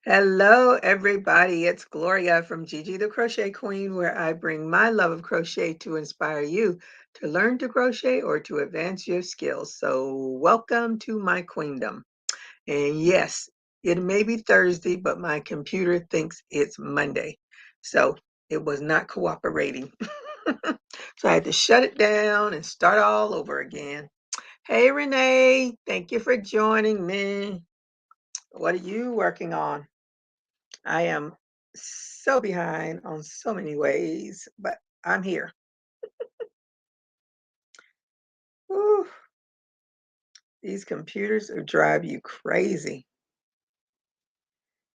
Hello, everybody. It's Gloria from Gigi the Crochet Queen, where I bring my love of crochet to inspire you to learn to crochet or to advance your skills. So, welcome to my queendom. And yes, it may be Thursday, but my computer thinks it's Monday. So, it was not cooperating. So, I had to shut it down and start all over again. Hey, Renee, thank you for joining me. What are you working on? I am so behind on so many ways, but I'm here. Whew, these computers will drive you crazy.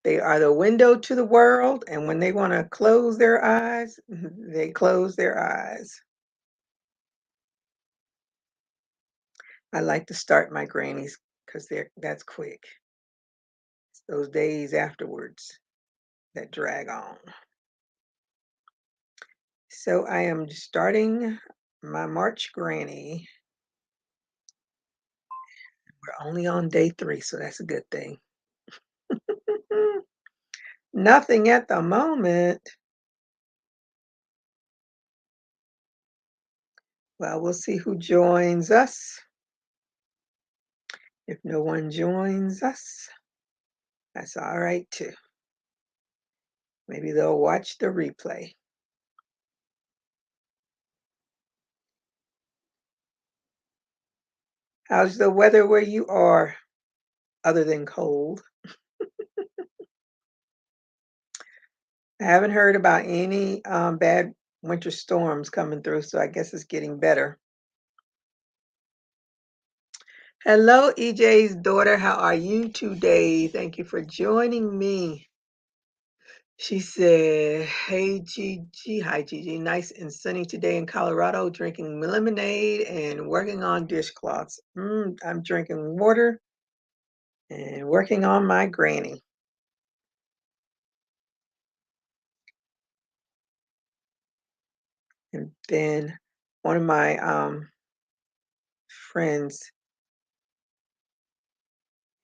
They are the window to the world, and when they want to close their eyes, they close their eyes. I like to start my grannies because that's quick. It's those days afterwards that drag on. So I am starting my March granny. We're only on day 3, so that's a good thing. Nothing at the moment. Well, we'll see who joins us. If no one joins us, that's all right too. Maybe they'll watch the replay. How's the weather where you are, other than cold? I haven't heard about any bad winter storms coming through, so I guess it's getting better. Hello, EJ's daughter. How are you today? Thank you for joining me. She said, "Hey Gigi, hi Gigi. Nice and sunny today in Colorado, drinking lemonade and working on dishcloths. I'm drinking water and working on my granny." And then one of my friends,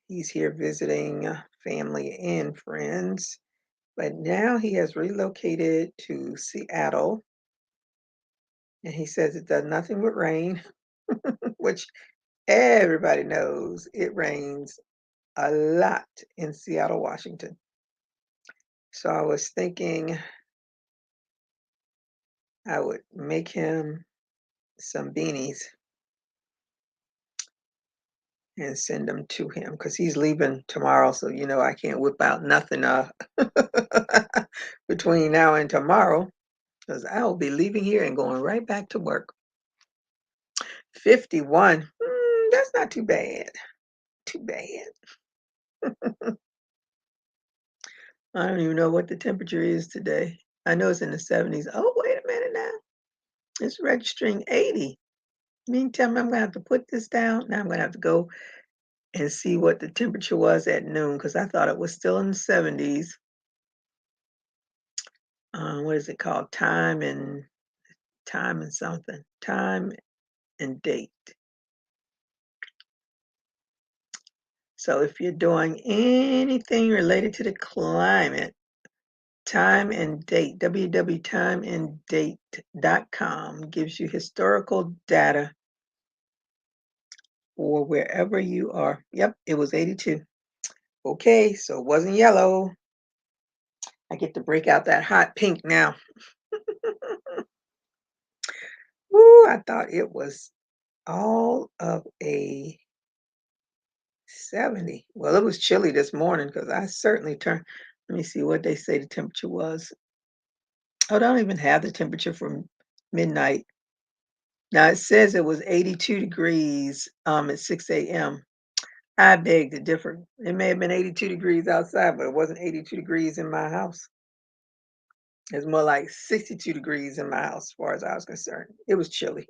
he's here visiting family and friends, but now he has relocated to Seattle, and he says it does nothing but rain, which everybody knows it rains a lot in Seattle, Washington. So I was thinking I would make him some beanies and send them to him because he's leaving tomorrow. So, I can't whip out nothing between now and tomorrow because I will be leaving here and going right back to work. 51. That's not too bad. Too bad. I don't even know what the temperature is today. I know it's in the 70s. Oh, wait a minute now. It's registering 80. You mean tell me I'm gonna have to put this down? Now I'm gonna have to go and see what the temperature was at noon because I thought it was still in the 70s. What is it called? Time and something. Time and date. So if you're doing anything related to the climate, time and date, www.timeanddate.com gives you historical data for wherever you are. Yep, it was 82. Okay, so it wasn't yellow. I get to break out that hot pink now. Woo, I thought it was all of a 70. Well, it was chilly this morning because I certainly turned. Let me see what they say the temperature was. Oh, I don't even have the temperature from midnight. Now it says it was 82 degrees at 6 a.m. I beg to differ. It may have been 82 degrees outside, but it wasn't 82 degrees in my house. It's more like 62 degrees in my house, as far as I was concerned. It was chilly.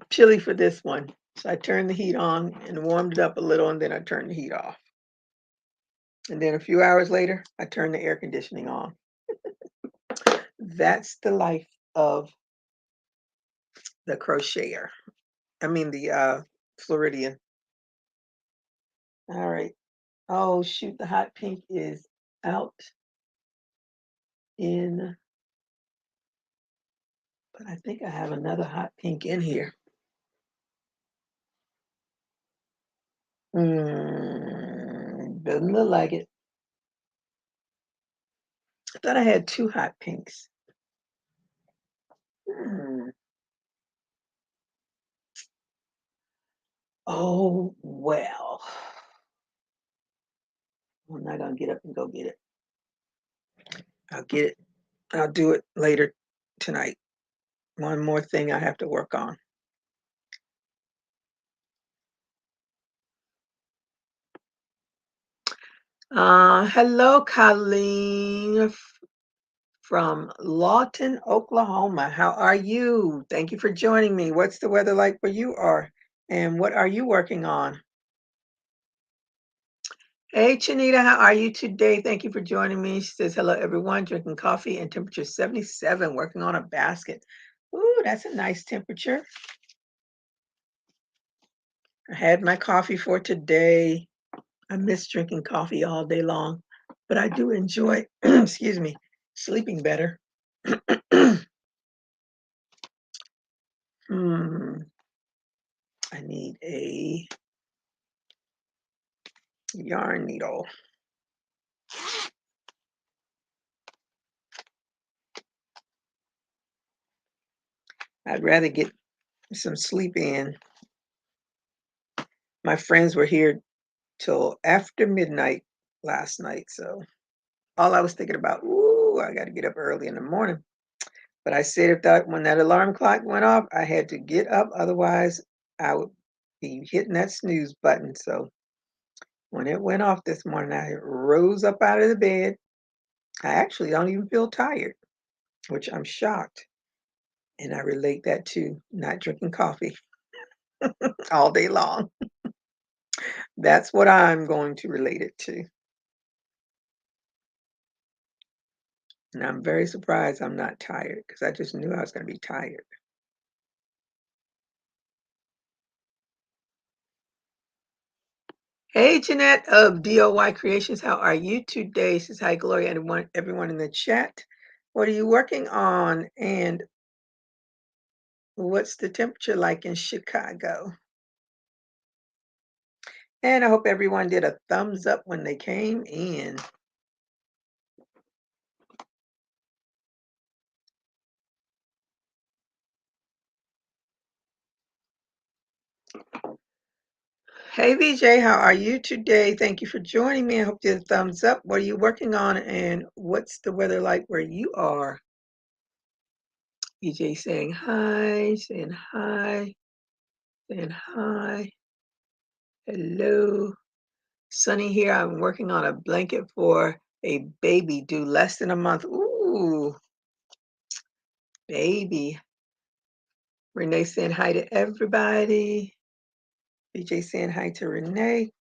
Chilly for this one. So I turned the heat on and warmed it up a little, and then I turned the heat off. And then a few hours later, I turned the air conditioning on. That's the life of the crocheter. I mean, the Floridian. All right. Oh, shoot, the hot pink is out in, but I think I have another hot pink in here. Doesn't look like it. I thought I had two hot pinks. Hmm. Oh, well. I'm not gonna get up and go get it. I'll get it. I'll do it later tonight. One more thing I have to work on. Hello, Colleen from Lawton, Oklahoma. How are you? Thank you for joining me. What's the weather like where you are? And what are you working on? Hey, Chanita, how are you today? Thank you for joining me. She says, hello, everyone. Drinking coffee and temperature 77, working on a basket. Ooh, that's a nice temperature. I had my coffee for today. I miss drinking coffee all day long, but I do enjoy, excuse me, sleeping better. Hmm, I need a yarn needle. I'd rather get some sleep in. My friends were here till after midnight last night, so all I was thinking about, ooh, I got to get up early in the morning. But I said if that when that alarm clock went off, I had to get up, otherwise I would be hitting that snooze button. So when it went off this morning, I rose up out of the bed. I actually don't even feel tired, which I'm shocked. And I relate that to not drinking coffee all day long. That's what I'm going to relate it to. And I'm very surprised I'm not tired because I just knew I was going to be tired. Hey, Jeanette of DOY Creations, how are you today? Says hi, Gloria, and everyone in the chat. What are you working on? And what's the temperature like in Chicago? And I hope everyone did a thumbs up when they came in. Hey, VJ, how are you today? Thank you for joining me. I hope you did a thumbs up. What are you working on? And what's the weather like where you are? VJ saying hi, saying hi, saying hi. Hello. Sunny here. I'm working on a blanket for a baby due less than a month. Ooh, baby. Renee saying hi to everybody. BJ saying hi to Renee.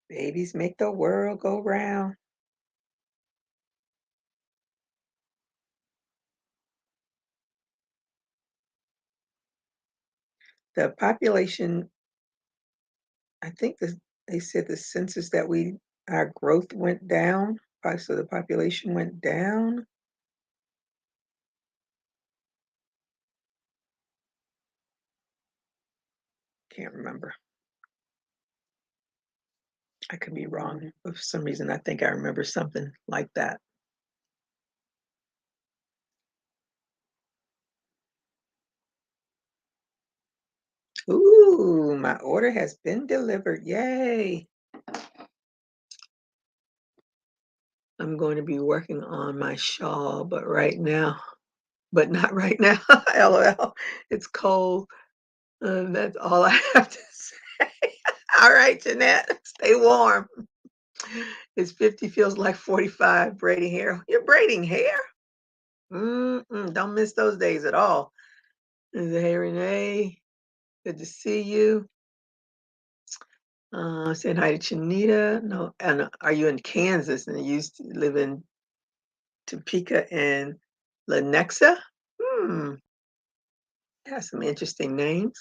Babies make the world go round. The population, I think they said the census that our growth went down. So the population went down. Can't remember. I could be wrong. For some reason, I think I remember something like that. Ooh, my order has been delivered. Yay. I'm going to be working on my shawl, but not right now. LOL. It's cold. That's all I have to say. All right, Jeanette, stay warm. It's 50, feels like 45 braiding hair. You're braiding hair? Don't miss those days at all. Hey, Renee. Good to see you. Saying hi to Chinita. No, and are you in Kansas and you used to live in Topeka and Lenexa? Has some interesting names.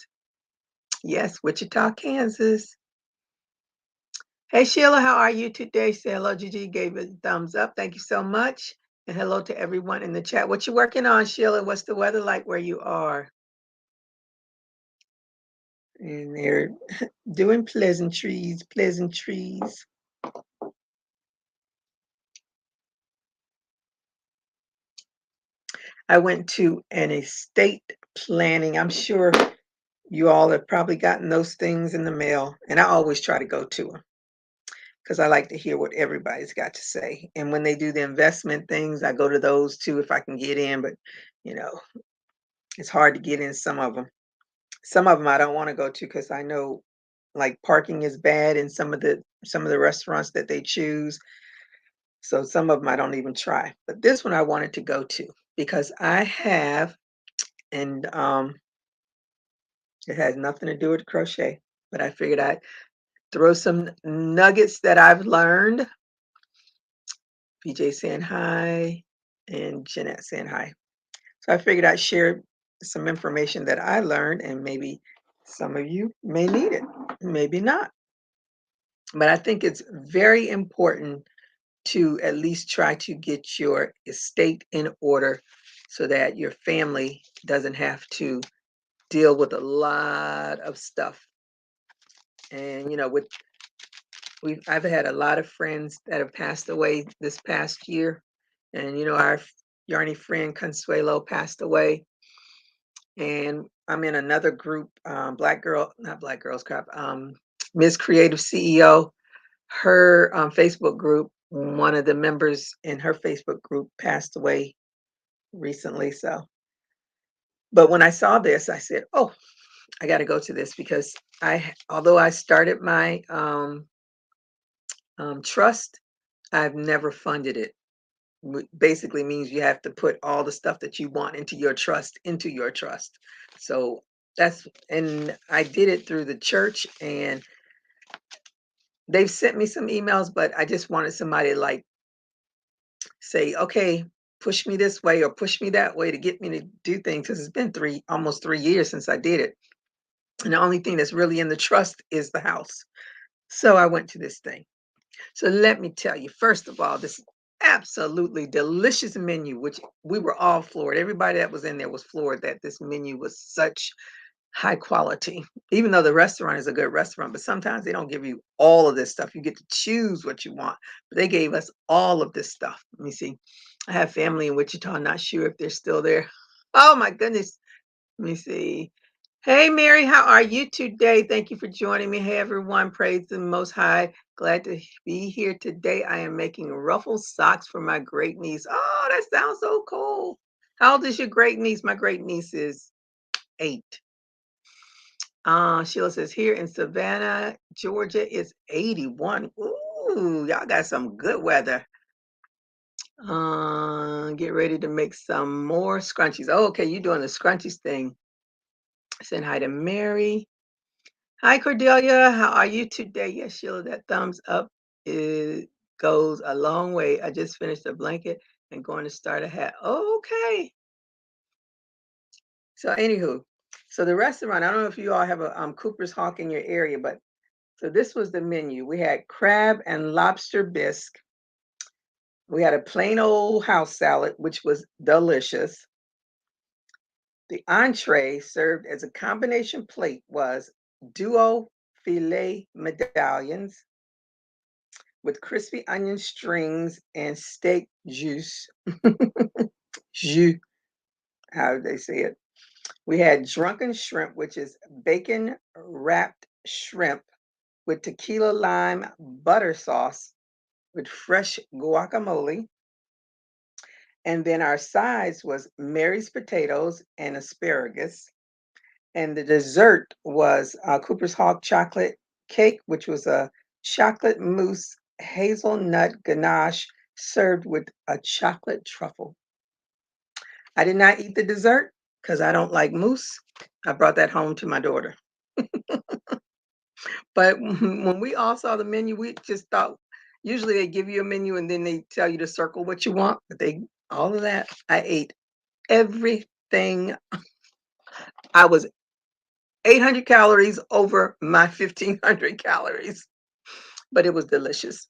Yes, Wichita, Kansas. Hey Sheila, how are you today? Say hello. Gigi gave it a thumbs up. Thank you so much. And hello to everyone in the chat. What you working on, Sheila? What's the weather like where you are? And they're doing pleasantries, pleasantries. I went to an estate planning. I'm sure you all have probably gotten those things in the mail, and I always try to go to them because I like to hear what everybody's got to say. And when they do the investment things, I go to those too if I can get in, but you know, it's hard to get in some of them. Some of them I don't want to go to because I know like parking is bad in some of the restaurants that they choose. So some of them I don't even try. But this one I wanted to go to because I have, and it has nothing to do with crochet, but I figured I'd throw some nuggets that I've learned. PJ saying hi and Jeanette saying hi. So I figured I'd share some information that I learned, and maybe some of you may need it, maybe not. But I think it's very important to at least try to get your estate in order so that your family doesn't have to deal with a lot of stuff. And I've had a lot of friends that have passed away this past year. And our Yarny friend Consuelo passed away. And I'm in another group, Black Girl, not Black Girls Crap, Ms. Creative CEO, her Facebook group, one of the members in her Facebook group passed away recently. But when I saw this, I said, oh, I got to go to this because although I started my trust, I've never funded it. Basically means you have to put all the stuff that you want into your trust. So and I did it through the church, and they've sent me some emails, but I just wanted somebody to like say, okay, push me this way or push me that way to get me to do things, because it's been almost 3 years since I did it. And the only thing that's really in the trust is the house. So I went to this thing. So let me tell you, first of all, this absolutely delicious menu, which we were all floored. Everybody that was in there was floored that this menu was such high quality, even though the restaurant is a good restaurant. But sometimes they don't give you all of this stuff. You get to choose what you want. But they gave us all of this stuff. Let me see. I have family in Wichita. I'm not sure if they're still there. Oh my goodness. Let me see. Hey, Mary, how are you today? Thank you for joining me. Hey, everyone. Praise the Most High. Glad to be here today. I am making ruffle socks for my great niece. Oh, that sounds so cool. How old is your great niece? My great niece is 8. Sheila says here in Savannah, Georgia, it's 81. Ooh, y'all got some good weather. Get ready to make some more scrunchies. Oh, okay, you're doing the scrunchies thing. Saying hi to Mary. Hi, Cordelia. How are you today? Yes, Sheila, that thumbs up goes a long way. I just finished a blanket and going to start a hat. Okay. So, anywho, so the restaurant, I don't know if you all have a Cooper's Hawk in your area, but so this was the menu. We had crab and lobster bisque. We had a plain old house salad, which was delicious. The entree served as a combination plate was duo filet medallions with crispy onion strings and steak jus. Jus, how do they say it? We had drunken shrimp, which is bacon wrapped shrimp with tequila lime butter sauce with fresh guacamole. And then our sides was Mary's potatoes and asparagus. And the dessert was Cooper's Hawk chocolate cake, which was a chocolate mousse hazelnut ganache served with a chocolate truffle. I did not eat the dessert because I don't like mousse. I brought that home to my daughter. But when we all saw the menu, we just thought usually they give you a menu and then they tell you to circle what you want. But all of that, I ate everything. I was 800 calories over my 1,500 calories, but it was delicious.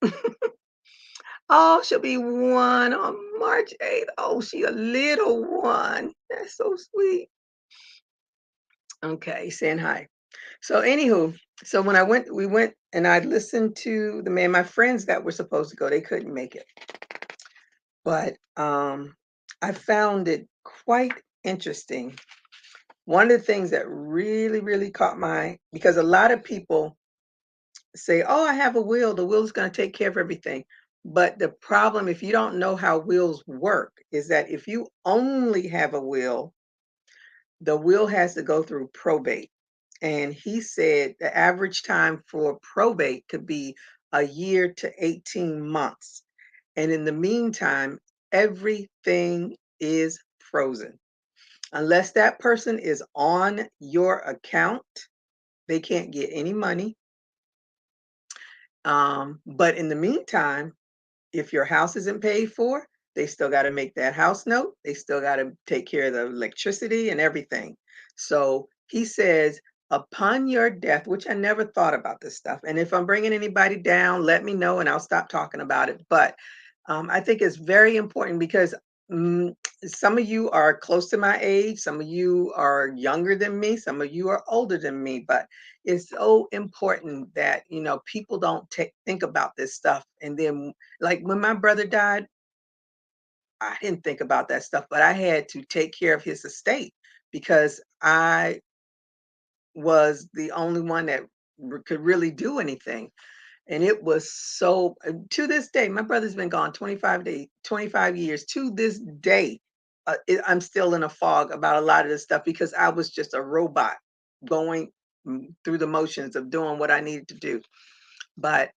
Oh, she'll be 1 on March 8th. Oh, she a little one. That's so sweet. Okay, saying hi. So anywho, so when we went and I listened to the man, my friends that were supposed to go, they couldn't make it. But I found it quite interesting. One of the things that really, really caught my, because a lot of people say, "Oh, I have a wheel. The wheel is going to take care of everything." But the problem, if you don't know how wheels work, is that if you only have a wheel, the wheel has to go through probate. And he said the average time for probate could be a year to 18 months. And in the meantime, everything is frozen. Unless that person is on your account, they can't get any money. But in the meantime, if your house isn't paid for, they still got to make that house note. They still got to take care of the electricity and everything. So he says, upon your death, which I never thought about this stuff. And if I'm bringing anybody down, let me know and I'll stop talking about it. But I think it's very important because mm, some of you are close to my age, some of you are younger than me, some of you are older than me. But it's so important that people don't think about this stuff. And then, like when my brother died, I didn't think about that stuff, but I had to take care of his estate because I was the only one that could really do anything. And it was so, to this day, my brother's been gone 25 years. To this day, I'm still in a fog about a lot of this stuff because I was just a robot going through the motions of doing what I needed to do. But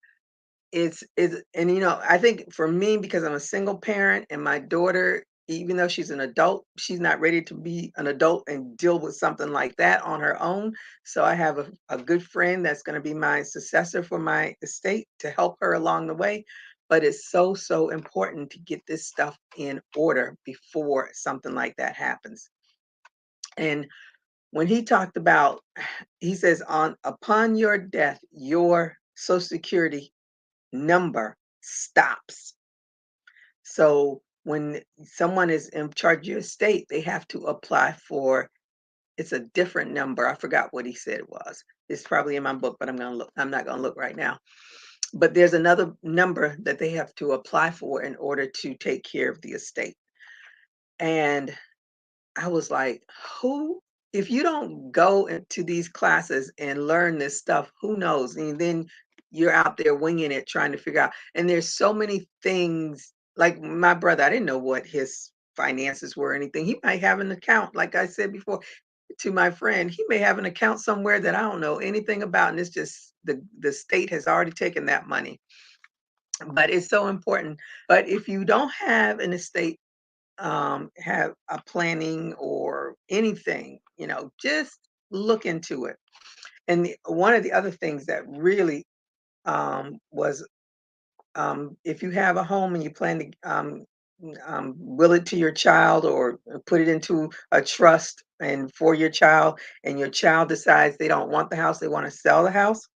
it's and I think for me, because I'm a single parent and my daughter, even though she's an adult, she's not ready to be an adult and deal with something like that on her own. So I have a good friend that's going to be my successor for my estate to help her along the way. But it's so, so important to get this stuff in order before something like that happens. And when he talked about, he says, on upon your death, your Social Security number stops. So when someone is in charge of your estate, they have to apply for, it's a different number. I forgot what he said it was. It's probably in my book, but I'm not gonna look right now. But there's another number that they have to apply for in order to take care of the estate. And I was like, who, if you don't go into these classes and learn this stuff, who knows? And then you're out there winging it, trying to figure out. And there's so many things, like my brother, I didn't know what his finances were or anything. He might have an account, like I said before to my friend, he may have an account somewhere that I don't know anything about. And it's just the state has already taken that money. But it's so important. But if you don't have an estate, have a planning or anything, just look into it. And one of the other things that really was, if you have a home and you plan to will it to your child or put it into a trust and for your child, and your child decides they don't want the house, they want to sell the house,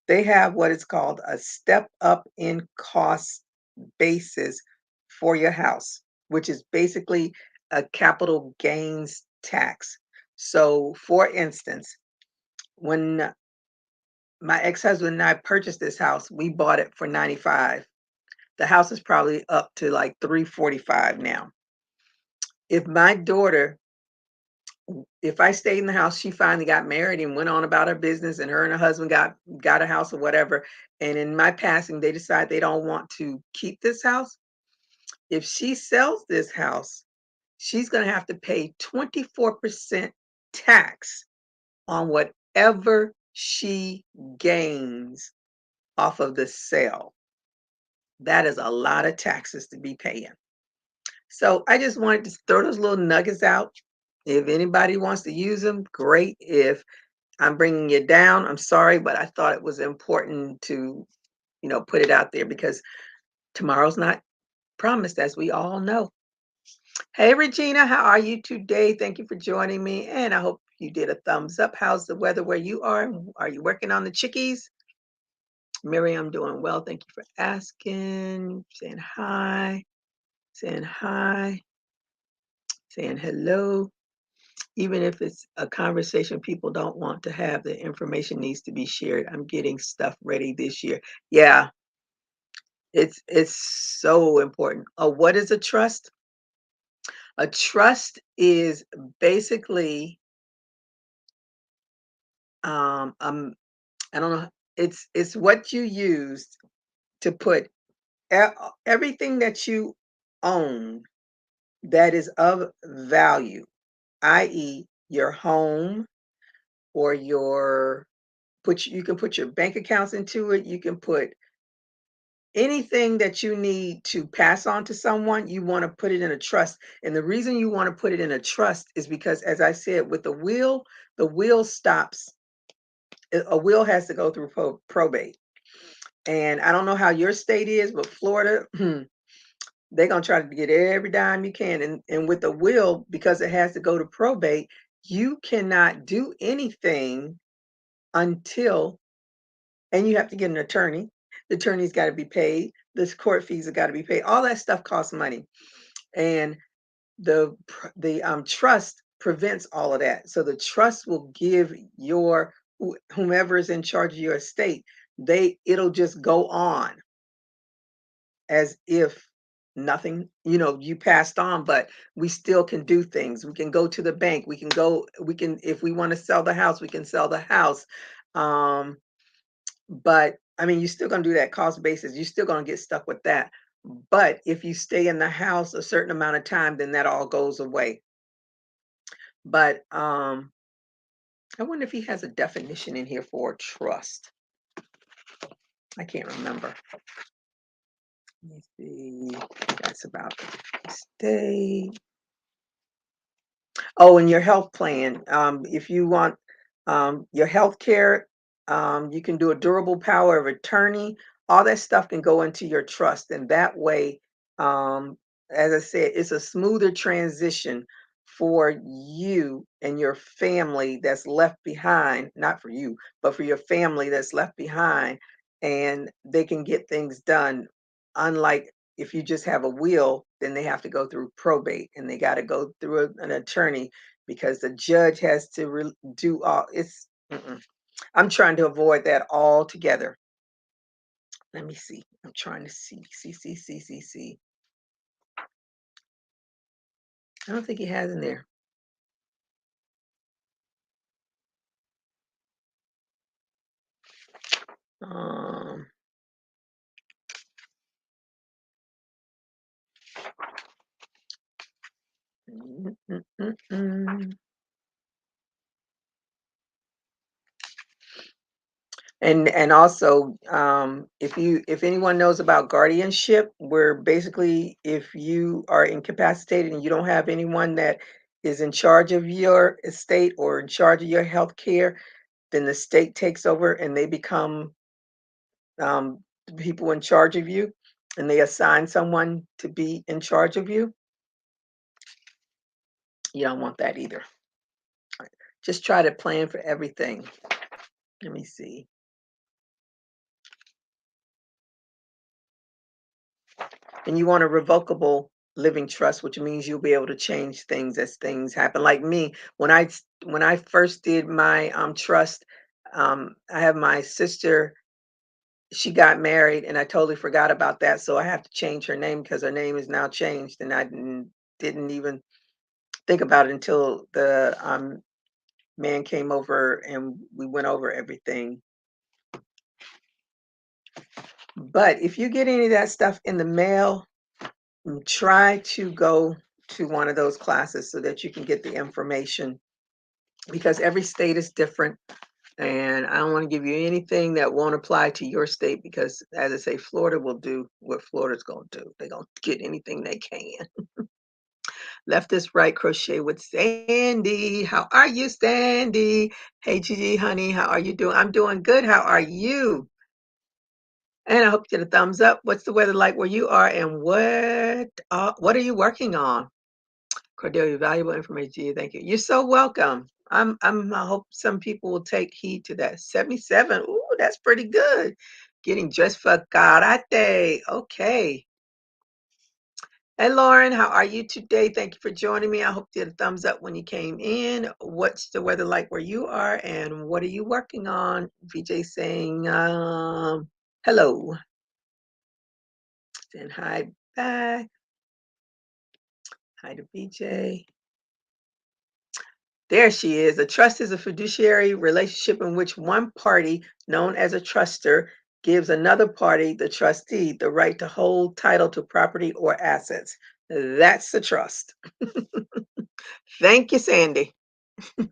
they have what is called a step up in cost basis for your house, which is basically a capital gains tax. So, for instance, when my ex-husband and I purchased this house, we bought it for 95. The house is probably up to like 345 now. If my daughter, if I stayed in the house, she finally got married and went on about her business, and her and her husband got a house or whatever, and in my passing, they decide they don't want to keep this house. If she sells this house, she's going to have to pay 24% tax on whatever she gains off of the sale. That is a lot of taxes to be paying. So I just wanted to throw those little nuggets out. If anybody wants to use them, great. If I'm bringing you down, I'm sorry, but I thought it was important to, put it out there because tomorrow's not promised, as we all know. Hey, Regina, how are you today? Thank you for joining me, and I hope you did a thumbs up. How's the weather where you are? Are you working on the chickies? Miriam, doing well. Thank you for asking. Saying hi, saying hi, saying hello. Even if it's a conversation people don't want to have, the information needs to be shared. I'm getting stuff ready this year. Yeah, it's so important. What is a trust? A trust is basically um I don't know, it's what you used to put everything that you own that is of value, i.e., your home or you can put your bank accounts into it. You can put anything that you need to pass on to someone, you want to put it in a trust. And the reason you want to put it in a trust is because, as I said, with the will stops. A will has to go through probate. And I don't know how your state is, but Florida, they're gonna try to get every dime you can. And with a will, because it has to go to probate, you cannot do anything until, and you have to get an attorney. The attorney's got to be paid. The court fees have got to be paid. All that stuff costs money, and the trust prevents all of that. So the trust will give whomever is in charge of your estate, it'll just go on as if nothing, you passed on, but we still can do things. We can go to the bank. If we want to sell the house, we can sell the house. But I mean, you're still going to do that cost basis. You're still going to get stuck with that. But if you stay in the house a certain amount of time, then that all goes away. But I wonder if he has a definition in here for trust. I can't remember. Let me see. That's about the estate. Oh, and your health plan. If you want your health care, you can do a durable power of attorney. All that stuff can go into your trust. And that way, as I said, it's a smoother transition for you and your family that's left behind, not for you, but for your family that's left behind. And they can get things done. Unlike if you just have a will, then they have to go through probate and they got to go through an attorney because the judge has to do all it's. I'm trying to avoid that altogether. Let me see. I'm trying to see. I don't think he has in there. Um, mm, mm, mm, mm. And also, if anyone knows about guardianship, where basically if you are incapacitated and you don't have anyone that is in charge of your estate or in charge of your health care, then the state takes over and they become the people in charge of you, and they assign someone to be in charge of you. You don't want that either. Just try to plan for everything. Let me see. And you want a revocable living trust, which means you'll be able to change things as things happen. Like me, when I first did my trust, I have my sister. She got married, and I totally forgot about that. So I have to change her name because her name is now changed, and I didn't even think about it until the man came over and we went over everything. But if you get any of that stuff in the mail, try to go to one of those classes so that you can get the information, because every state is different. And I don't want to give you anything that won't apply to your state because, as I say, Florida will do what Florida's going to do. They're going to get anything they can. Left is right crochet with Sandy. How are you, Sandy? Hey, Gigi, honey, how are you doing? I'm doing good. How are you? And I hope you get a thumbs up. What's the weather like where you are, and what are you working on? Cordelia, valuable information to you. Thank you. You're so welcome. I hope some people will take heed to that. 77. Ooh, that's pretty good. Getting dressed for karate. Okay. Hey Lauren, how are you today? Thank you for joining me. I hope you had a thumbs up when you came in. What's the weather like where you are, and what are you working on? VJ saying hello. Saying hi back. Hi to VJ. There she is. A trust is a fiduciary relationship in which one party, known as a truster, gives another party, the trustee, the right to hold title to property or assets. That's a trust. Thank you, Sandy. Let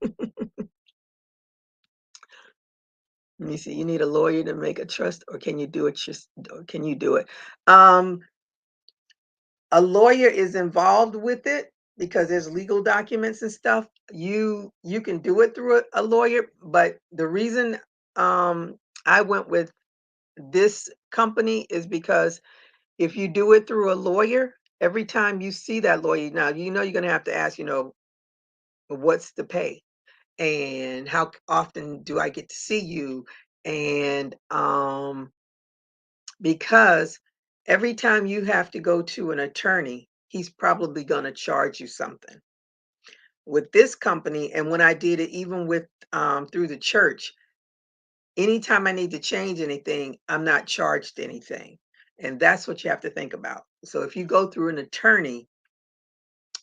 me see. You need a lawyer to make a trust, or can you do it? Just or can you do it? Um, a lawyer is involved with it because there's legal documents and stuff. You can do it through a lawyer, but the reason I went with this company is because if you do it through a lawyer, every time you see that lawyer, now you know you're going to have to ask, what's the pay and how often do I get to see you, and because every time you have to go to an attorney, he's probably going to charge you something. With this company, and when I did it, even with through the church, anytime I need to change anything, I'm not charged anything. And that's what you have to think about. So if you go through an attorney,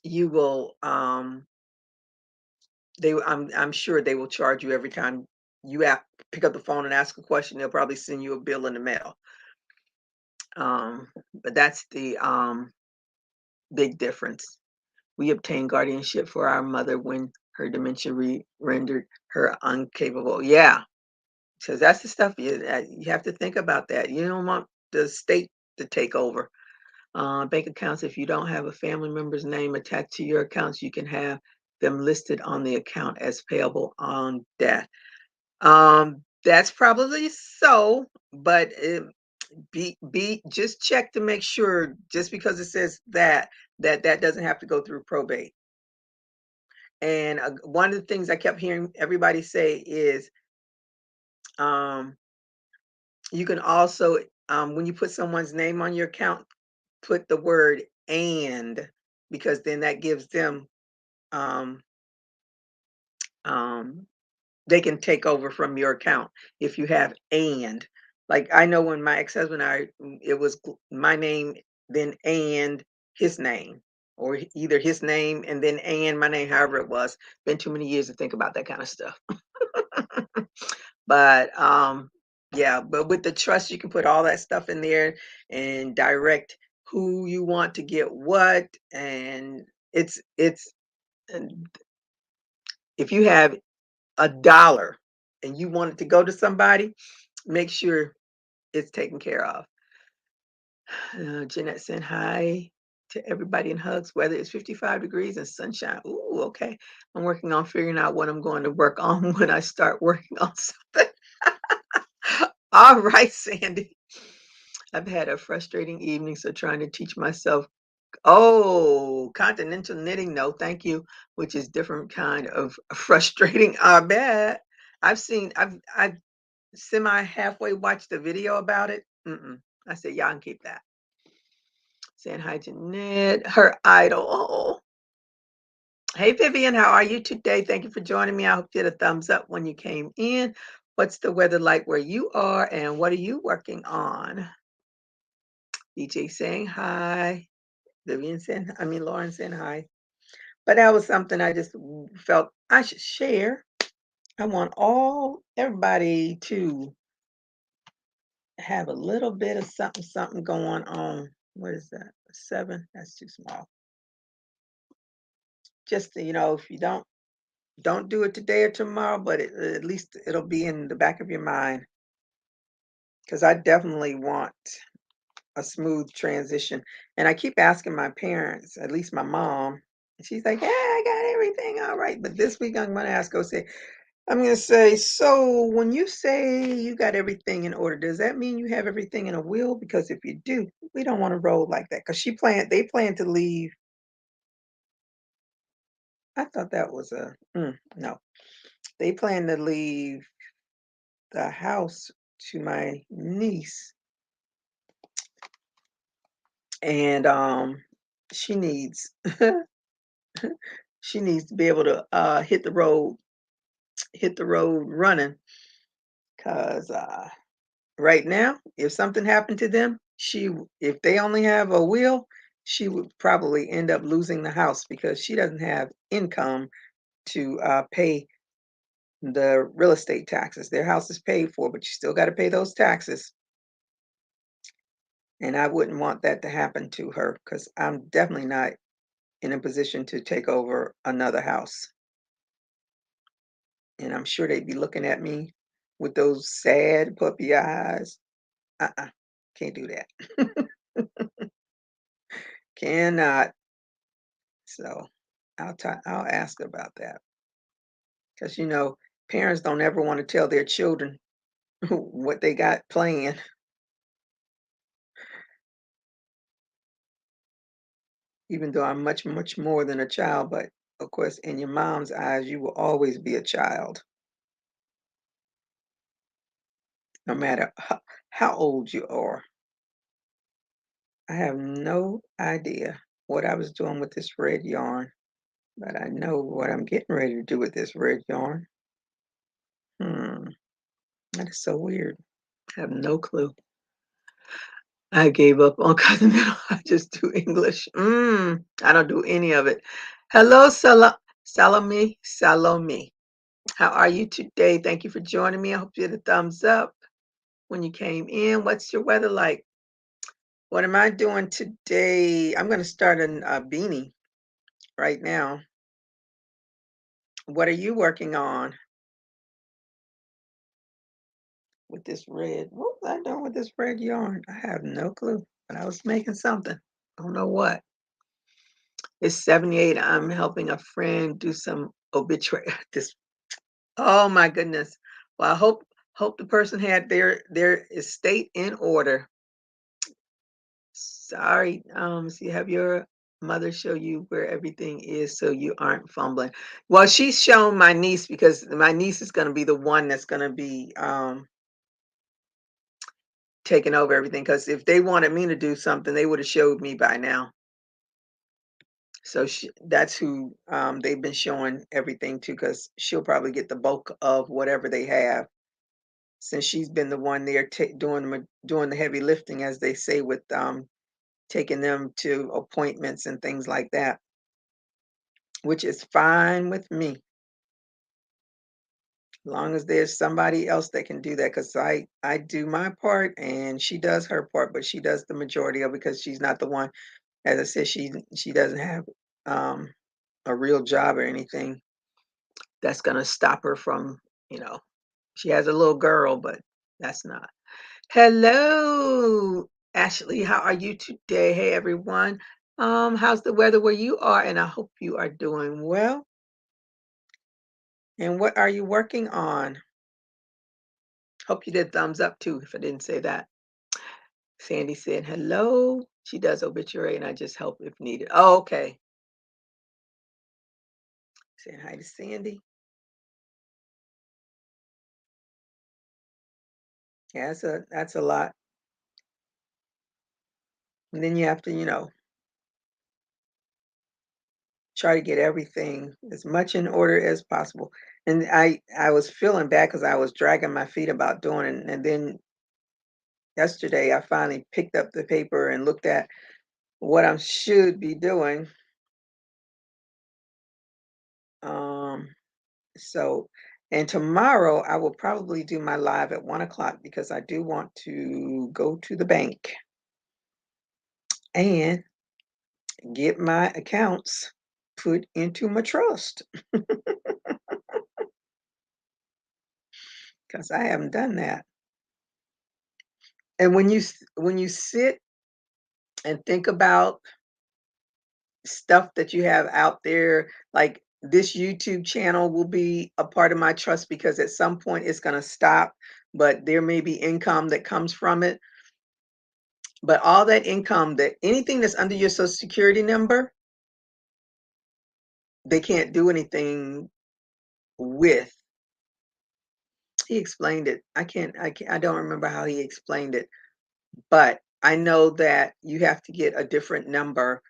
you will I'm sure they will charge you every time you pick up the phone and ask a question. They'll probably send you a bill in the mail. But that's the big difference. We obtained guardianship for our mother when her dementia rendered her incapable. Yeah, so that's the stuff you have to think about that. You don't want the state to take over. Bank accounts, if you don't have a family member's name attached to your accounts, you can have them listed on the account as payable on death. That's probably so, but be just check to make sure. Just because it says that doesn't have to go through probate. And one of the things I kept hearing everybody say is, um, you can also, when you put someone's name on your account, put the word and, because then that gives them, um, um, they can take over from your account if you have and. Like I know when my ex-husband and it was my name, then and his name, or either his name and then and my name, however it was. Been too many years to think about that kind of stuff. But yeah, but with the trust, you can put all that stuff in there and direct who you want to get what. And it's and if you have $1 and you want it to go to somebody, make sure it's taken care of. Jeanette said hi to everybody, in hugs. Weather is 55 degrees and sunshine. Ooh, okay. I'm working on figuring out what I'm going to work on when I start working on something. All right, Sandy. I've had a frustrating evening, so trying to teach myself. Oh, continental knitting. No, thank you. Which is different kind of frustrating. I bet. I've semi halfway watched the video about it. I said, y'all can keep that. Saying hi to Ned, her idol. Oh. Hey, Vivian, how are you today? Thank you for joining me. I hope you had a thumbs up when you came in. What's the weather like where you are, and what are you working on? DJ saying hi. Lauren saying hi. But that was something I just felt I should share. I want everybody to have a little bit of something going on. What is that? 7? That's too small. Just if you don't do it today or tomorrow, but at least it'll be in the back of your mind, because I definitely want a smooth transition. And I keep asking my parents, at least my mom, and she's like, "Yeah, I got everything all right." But this week I'm going to ask her, I'm going to say, "So when you say you got everything in order, does that mean you have everything in a will? Because if you do, we don't want to roll like that." Because they plan to leave. I thought that was no. They plan to leave the house to my niece, and she needs she needs to be able to hit the road running. Cause right now, if something happened to them, if they only have a wheel, she would probably end up losing the house because she doesn't have income to pay the real estate taxes. Their house is paid for, but you still got to pay those taxes. And I wouldn't want that to happen to her because I'm definitely not in a position to take over another house. And I'm sure they'd be looking at me with those sad puppy eyes. Uh-uh, can't do that. Cannot. So I'll ask about that because parents don't ever want to tell their children what they got planned, even though I'm much, much more than a child. But of course, in your mom's eyes, you will always be a child, no matter how old you are. I have no idea what I was doing with this red yarn, but I know what I'm getting ready to do with this red yarn. That is so weird. I have no clue. I gave up on continental. I just do English. I don't do any of it. Hello, Salome, Salome. How are you today? Thank you for joining me. I hope you had a thumbs up when you came in. What's your weather like? What am I doing today? I'm going to start a beanie right now. What are you working on with this red? What was I doing with this red yarn? I have no clue, but I was making something. I don't know what. It's 78. I'm helping a friend do some obituary. This, oh my goodness. Well, I hope the person had their estate in order. Sorry. So you have your mother show you where everything is so you aren't fumbling. Well, she's shown my niece because my niece is going to be the one that's going to be taking over everything. Because if they wanted me to do something, they would have showed me by now. So that's who they've been showing everything to, because she'll probably get the bulk of whatever they have, since she's been the one there doing the heavy lifting, as they say, with taking them to appointments and things like that, which is fine with me, as long as there's somebody else that can do that. Because I do my part and she does her part, but she does the majority of it because she's not the one. As I said, she doesn't have a real job or anything that's gonna stop her from, you know, she has a little girl, but that's not. Hello, Ashley. How are you today? Hey, everyone. How's the weather where you are? And I hope you are doing well. And what are you working on? Hope you did thumbs up too, if I didn't say that. Sandy said hello. She does obituary and I just help if needed. Oh, okay. Saying hi to Sandy. Yeah, that's a lot. And then you have to, try to get everything as much in order as possible. And I was feeling bad because I was dragging my feet about doing it. And then yesterday I finally picked up the paper and looked at what I should be doing. Um, so, and tomorrow I will probably do my live at 1 o'clock because I do want to go to the bank and get my accounts put into my trust, because I haven't done that. And when you sit and think about stuff that you have out there, like this YouTube channel will be a part of my trust because at some point it's going to stop, but there may be income that comes from it. But all that income, that anything that's under your social security number, they can't do anything with. he explained it. I don't remember how he explained it, but I know that you have to get a different number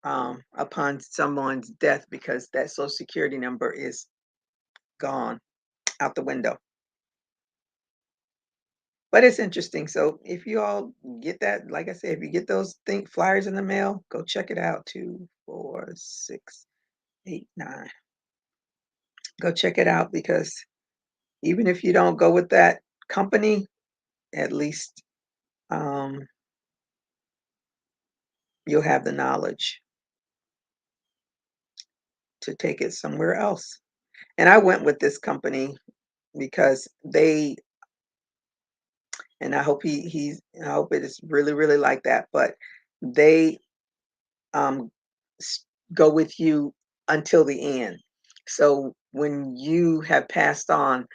upon someone's death because that social security number is gone out the window. But it's interesting. So if you all get that, like I said, if you get those flyers in the mail, go check it out. 2, 4, 6, 8, 9. Go check it out because even if you don't go with that company, at least um, you'll have the knowledge to take it somewhere else. And I went with this company because they, and I hope I hope it is really, really like that, but they um, go with you until the end. So when you have passed on,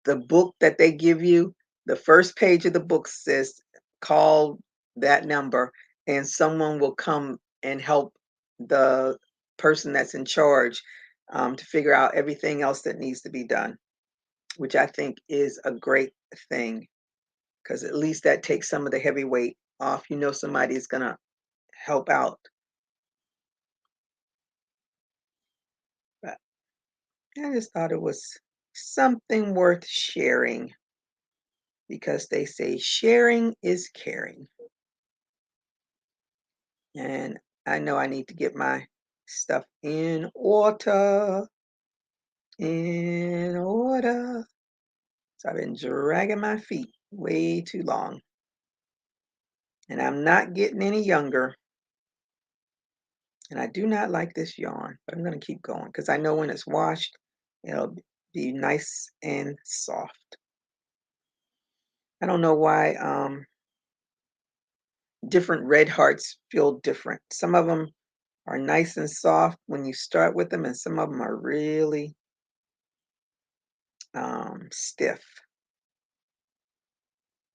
the book that they give you, the first page of the book says, call that number, and someone will come and help the person that's in charge to figure out everything else that needs to be done, which I think is a great thing because at least that takes some of the heavy weight off. You know, somebody is going to help out. But I just thought it was something worth sharing because they say sharing is caring. And I know I need to get my stuff in order. In order. So I've been dragging my feet way too long. And I'm not getting any younger. And I do not like this yarn, but I'm going to keep going because I know when it's washed, it'll be nice and soft. I don't know why different red hearts feel different. Some of them are nice and soft when you start with them, and some of them are really stiff.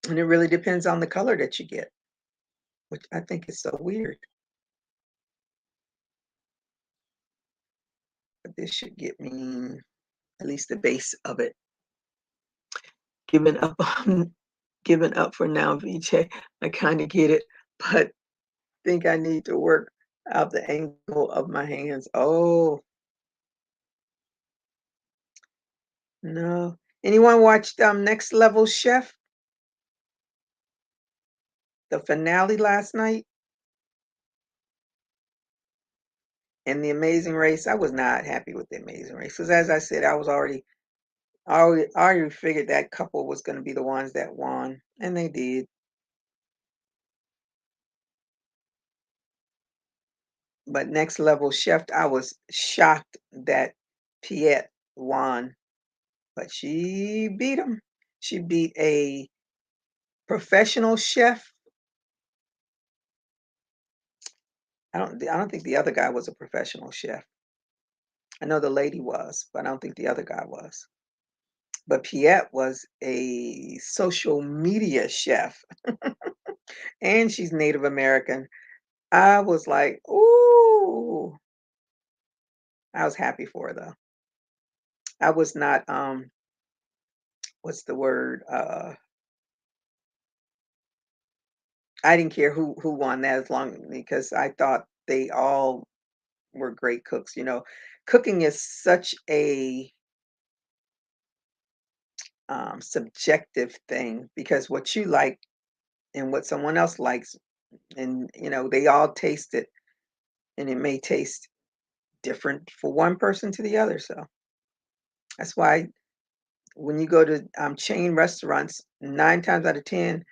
And it really depends on the color that you get, which I think is so weird. But this should get me at least the base of it. Giving up on giving up for now, VJ. I kind of get it, but think I need to work out the angle of my hands. Oh, no. Anyone watched Next Level Chef, the finale last night? And The Amazing Race? I was not happy with The Amazing Race because, as I said, I already figured that couple was going to be the ones that won, and they did. But Next Level Chef, I was shocked that Piet won, but she beat him. She beat a professional chef. I don't think the other guy was a professional chef. I know the lady was, but I don't think the other guy was. But Piet was a social media chef, and she's Native American. I was like, ooh, I was happy for her though. I was not what's the word? I didn't care who won that as long because I thought they all were great cooks. You know, cooking is such a subjective thing because what you like and what someone else likes, and they all taste it, and it may taste different for one person to the other. So that's why when you go to chain restaurants, 9 times out of 10,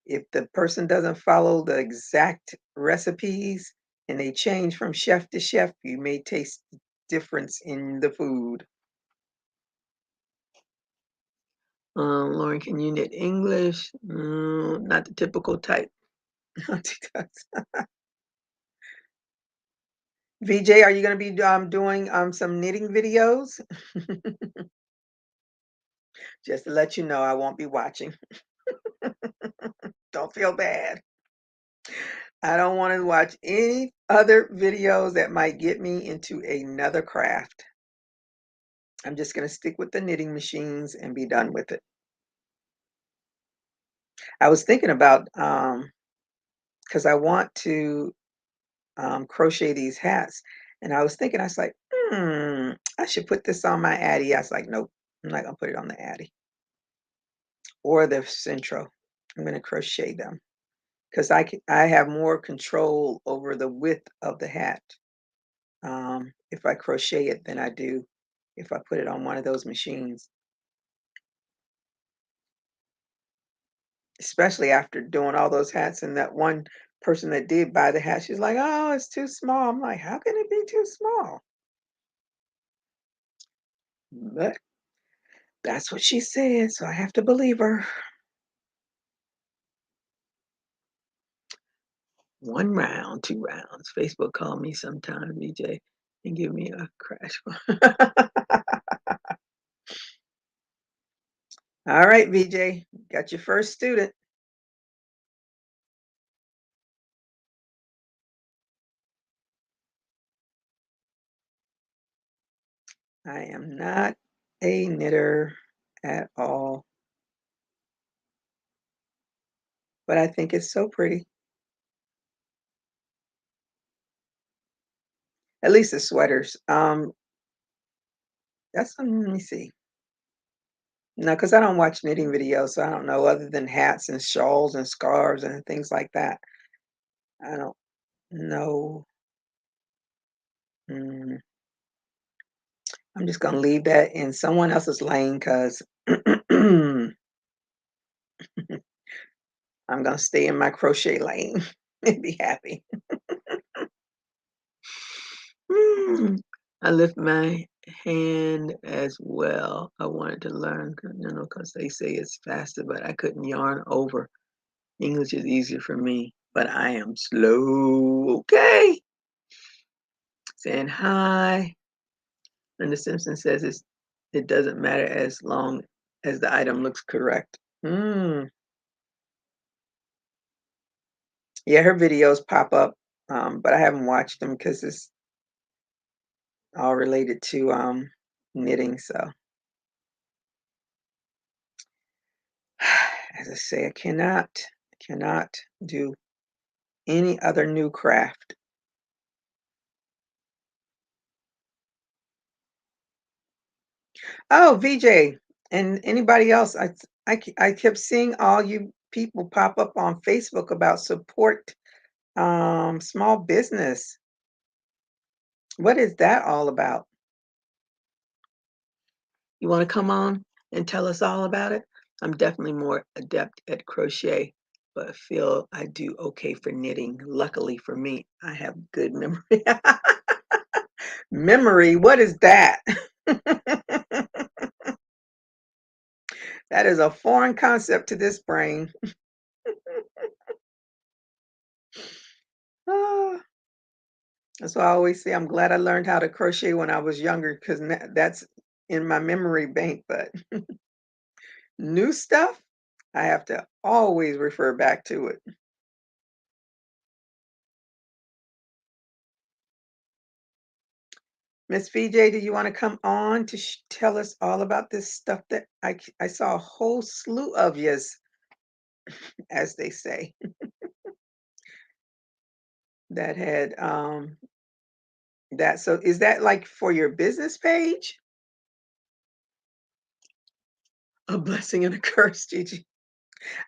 if the person doesn't follow the exact recipes and they change from chef to chef, you may taste difference in the food. Lauren, can you knit English? Not the typical type. VJ, are you going to be doing some knitting videos? Just to let you know, I won't be watching. Don't feel bad. I don't want to watch any other videos that might get me into another craft. I'm just going to stick with the knitting machines and be done with it. I was thinking about, because I want to crochet these hats, and I was thinking, I was like, I should put this on my Addy. I was like, nope, I'm not going to put it on the Addy or the Centro. I'm going to crochet them because I have more control over the width of the hat if I crochet it than I do if I put it on one of those machines. Especially after doing all those hats, and that one person that did buy the hat, she's like, "Oh, it's too small." I'm like, "How can it be too small?" But that's what she said, so I have to believe her. One round, two rounds. Facebook call me sometime, VJ, and give me a crash. All right, VJ, got your first student. I am not a knitter at all, but I think it's so pretty. At least the sweaters. Let me see. No, because I don't watch knitting videos, so I don't know other than hats and shawls and scarves and things like that. I don't know. Mm, I'm just gonna leave that in someone else's lane because I'm gonna stay in my crochet lane and be happy. Mm, I lift my hand as well. I wanted to learn, because they say it's faster, but I couldn't yarn over. English is easier for me, but I am slow. Okay. Saying hi. And the Simpson says it doesn't matter as long as the item looks correct. Yeah, her videos pop up, but I haven't watched them because it's all related to knitting. So, as I say, I cannot do any other new craft. Oh, VJ, and anybody else, I kept seeing all you people pop up on Facebook about support small business. What is that all about? You want to come on and tell us all about it? I'm definitely more adept at crochet, but I feel I do okay for knitting. Luckily for me, I have good memory. Memory, what is that? That is a foreign concept to this brain. Ah, that's why I always say I'm glad I learned how to crochet when I was younger because that's in my memory bank. But new stuff, I have to always refer back to it. Miss VJ, do you want to come on to tell us all about this stuff that I saw a whole slew of yous, as they say, that had that. So is that like for your business page? A blessing and a curse, Gigi.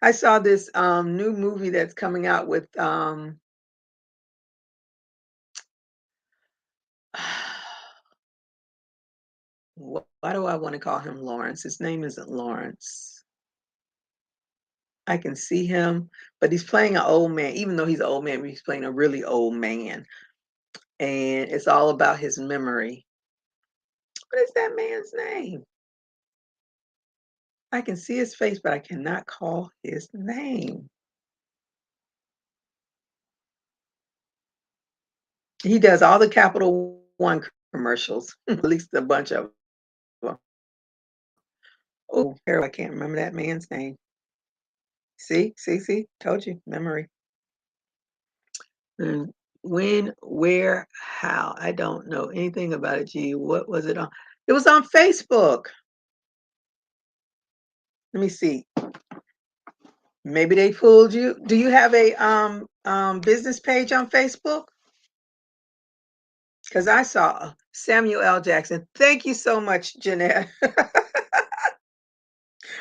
I saw this new movie that's coming out with why do I want to call him Lawrence? His name isn't Lawrence. I can see him, but he's playing an old man. Even though he's an old man, he's playing a really old man. And it's all about his memory. What is that man's name? I can see his face, but I cannot call his name. He does all the Capital One commercials, at least a bunch of them. Oh, I can't remember that man's name. See, told you, memory. When, where, how? I don't know anything about it. Gee, what was it on? It was on Facebook. Let me see. Maybe they fooled you. Do you have a business page on Facebook? Because I saw Samuel L. Jackson. Thank you so much, Jeanette. I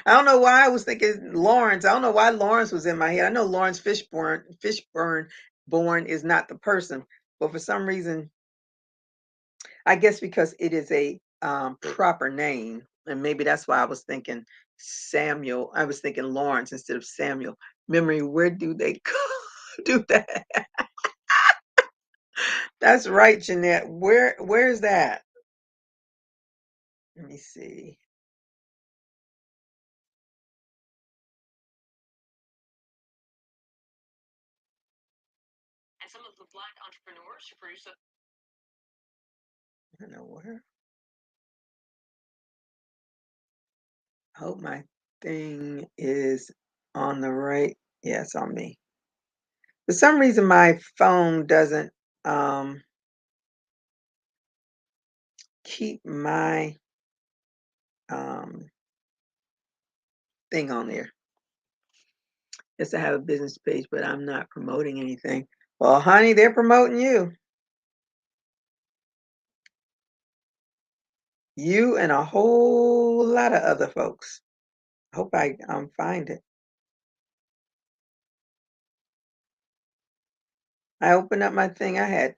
don't know why I was thinking Lawrence. I don't know why Lawrence was in my head. I know Lawrence Fishburne born is not the person, but for some reason, I guess because it is a proper name, and maybe that's why I was thinking Samuel. I was thinking Lawrence instead of Samuel. Memory, where do they do that? That's right, Jeanette. Where's that? Let me see. And some of the Black entrepreneurs who produce it. I don't know where. I hope my thing is on the right. Yeah, it's on me. For some reason, my phone doesn't keep my thing on there. Yes, I have a business page, but I'm not promoting anything. Well, honey, they're promoting you. You and a whole lot of other folks. I hope I find it. I opened up my thing. I had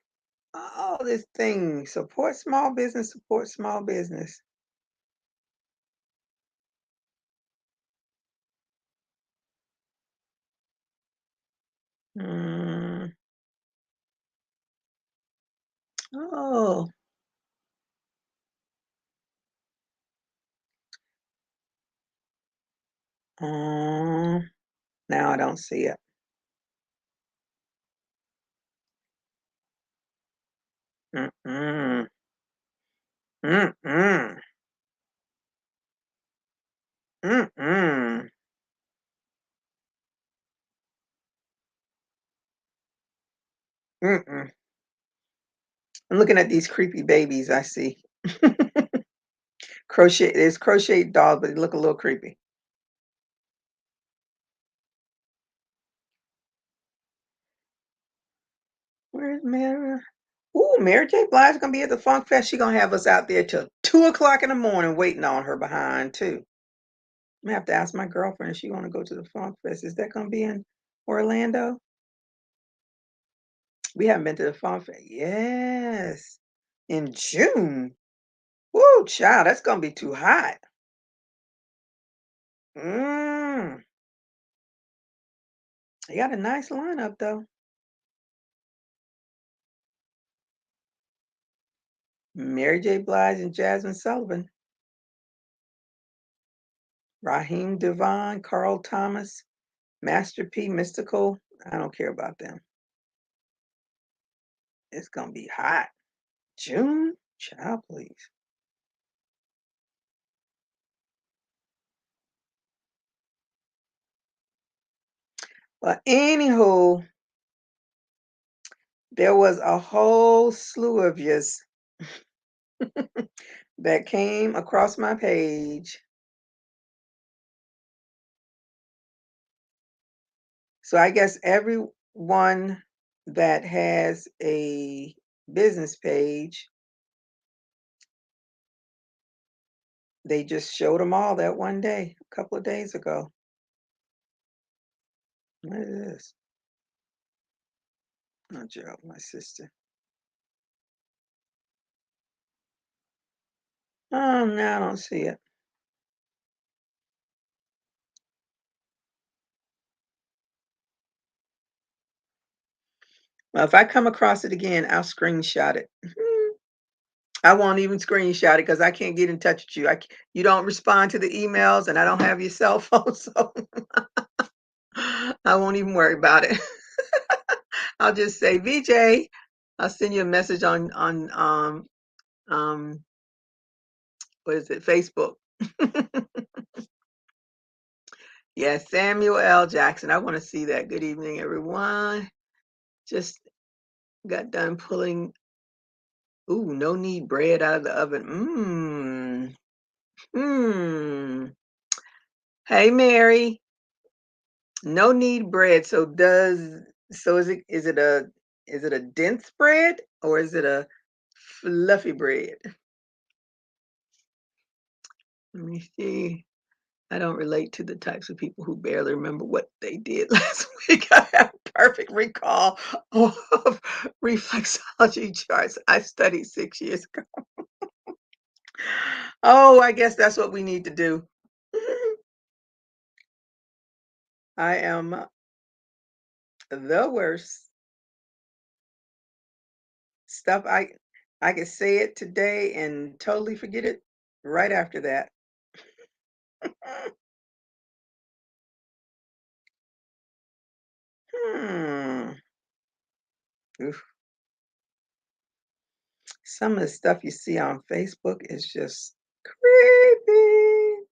all this thing. Support small business, support small business. Oh. Now I don't see it. Mm-mm. Mm-mm. Mm-mm. Mm-mm. I'm looking at these creepy babies I see. There's crochet dolls, but they look a little creepy. Where's Mary? Ooh, Mary J. Blige gonna be at the Funk Fest. She gonna have us out there till 2 o'clock in the morning waiting on her behind too. I'm gonna have to ask my girlfriend if she wanna go to the Funk Fest. Is that gonna be in Orlando? We haven't been to the Funk Fest. Yes. In June. Woo, child, that's gonna be too hot. Mm. They got a nice lineup though. Mary J. Blige and Jasmine Sullivan. Raheem Devon, Carl Thomas, Master P, Mystical. I don't care about them. It's gonna be hot. June? Child, please. Well, anywho, there was a whole slew of yous that came across my page. So I guess everyone that has a business page, they just showed them all that one day, a couple of days ago. What is this? Oh, Joe, my sister. Oh, no, I don't see it. Well, if I come across it again, I'll screenshot it. I won't even screenshot it because I can't get in touch with you. You don't respond to the emails, and I don't have your cell phone, so I won't even worry about it. I'll just say, VJ, I'll send you a message on um what is it, Facebook. Yes, Samuel L. Jackson. I want to see that. Good evening, everyone. Just got done pulling, ooh, no knead bread out of the oven. Hmm. Hey, Mary. No knead bread. So is it a dense bread or is it a fluffy bread? Let me see. I don't relate to the types of people who barely remember what they did last week. I have perfect recall of reflexology charts I studied 6 years ago. Oh, I guess that's what we need to do. I am the worst. Stuff I could say it today and totally forget it right after that. Hmm. Oof. Some of the stuff you see on Facebook is just creepy.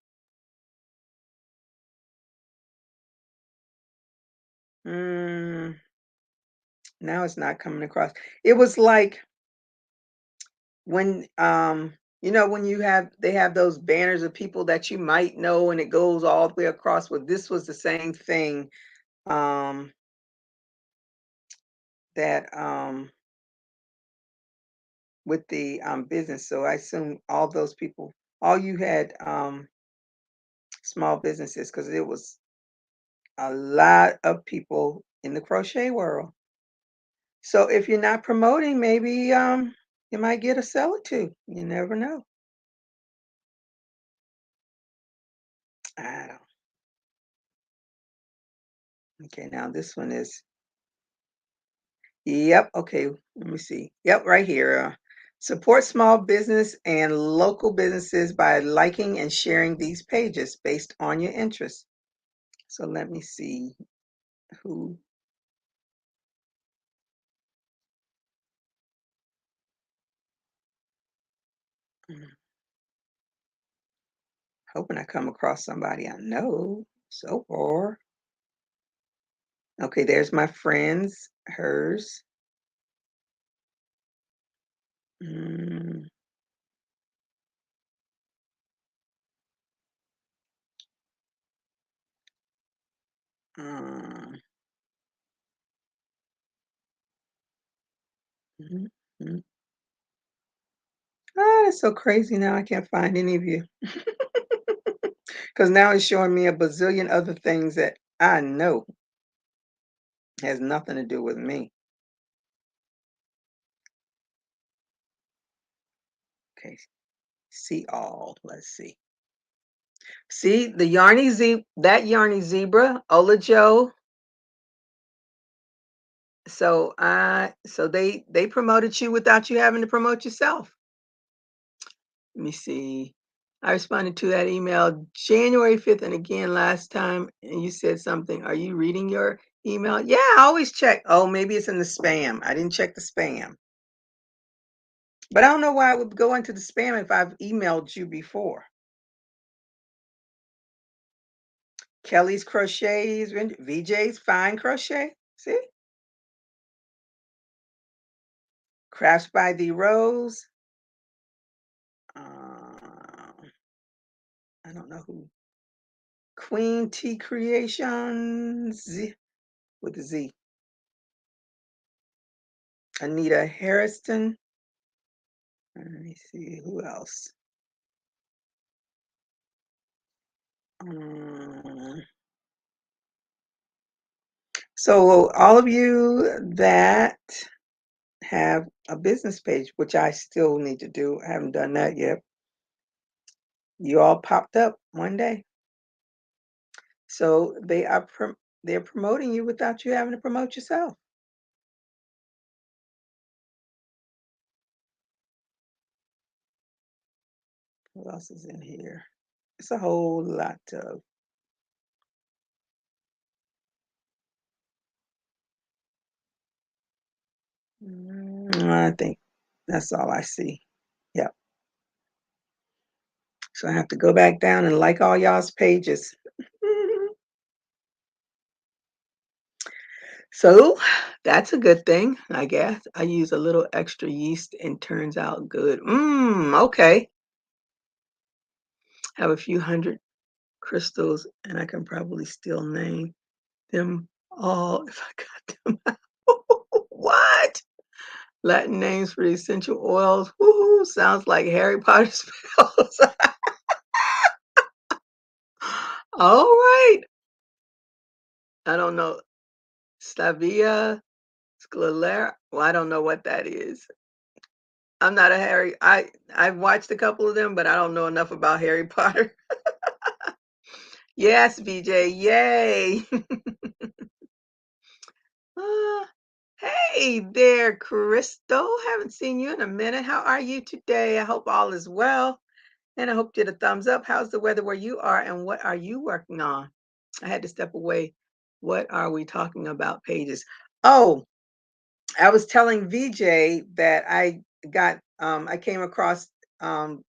Mm, now it's not coming across. It was like when when they have those banners of people that you might know and it goes all the way across. Well, this was the same thing um that with the business. So I assume all those people, all you had small businesses because it was a lot of people in the crochet world. So if you're not promoting, maybe you might get a seller too. You never know. I don't. Okay, now this one is. Yep. Okay. Let me see. Yep, right here. Support small business and local businesses by liking and sharing these pages based on your interests. So let me see who. mm, Hoping I come across somebody I know so far. Okay, there's my friends, hers. Mm, um, mhm, mhm. Ah, that's so crazy now. I can't find any of you. Because now it's showing me a bazillion other things that I know has nothing to do with me. Okay, see all. Let's see. See the yarny zebra, Ola Joe. So they promoted you without you having to promote yourself. Let me see. I responded to that email January 5th and again last time, and you said something. Are you reading your email? Yeah, I always check. Oh, maybe it's in the spam. I didn't check the spam. But I don't know why it would go into the spam if I've emailed you before. Kelly's Crochets, VJ's Fine Crochet. See? Crafts by the Rose. I don't know who. Queen Tea Creations with a Z. Anita Harrison. Let me see who else. Um, so all of you that have a business page, which I still need to do, I haven't done that yet. You all popped up one day. So they're promoting you without you having to promote yourself. Who else is in here? It's a whole lot of. I think that's all I see. Yep. So I have to go back down and like all y'all's pages. So that's a good thing, I guess. I use a little extra yeast and turns out good. Okay. have a few hundred crystals, and I can probably still name them all if I got them out. What? Latin names for the essential oils. Woohoo! Sounds like Harry Potter spells. All right. I don't know. Stavia, Sclera. Well, I don't know what that is. I'm not a Harry. I've watched a couple of them, but I don't know enough about Harry Potter. Yes, VJ. Yay. Ah, hey there, Crystal. Haven't seen you in a minute. How are you today? I hope all is well. And I hope you get a thumbs up. How's the weather where you are and what are you working on? I had to step away. What are we talking about pages? Oh, I was telling VJ that I came across um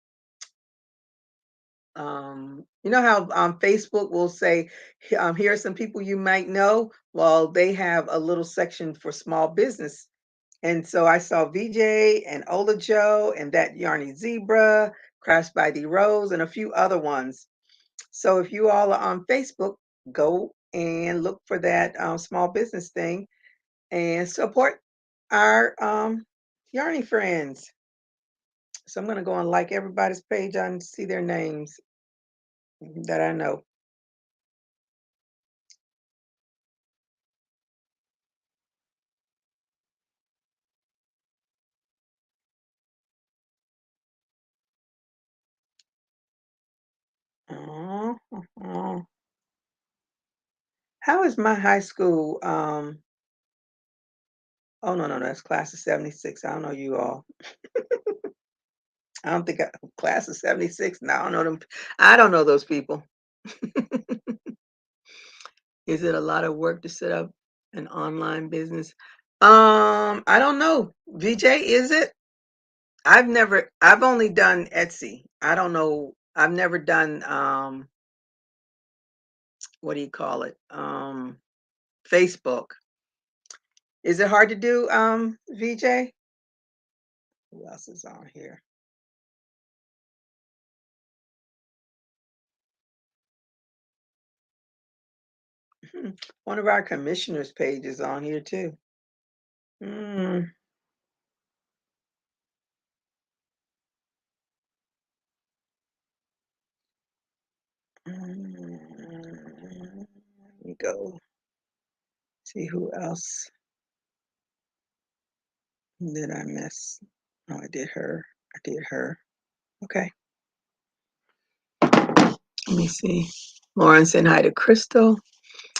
you know how Facebook will say, here are some people you might know. Well, they have a little section for small business. And so I saw VJ and Ola Joe and that Yarny Zebra, Crash by D Rose, and a few other ones. So if you all are on Facebook, go and look for that small business thing and support our Yarny friends. So I'm going to go and like everybody's page and see their names that I know. Oh, oh. How is my high school? Oh no, no, no, that's class of '76. I don't know you all. I don't think class of '76. No, I don't know them. I don't know those people. Is it a lot of work to set up an online business? I don't know. VJ, is it? I've only done Etsy. I don't know. I've never done what do you call it? Facebook. Is it hard to do, VJ? Who else is on here? One of our commissioners' pages on here too. Mm, let me go see who else did I miss. Oh, I did her. I did her. Okay. Let me see. Lauren saying hi to Crystal.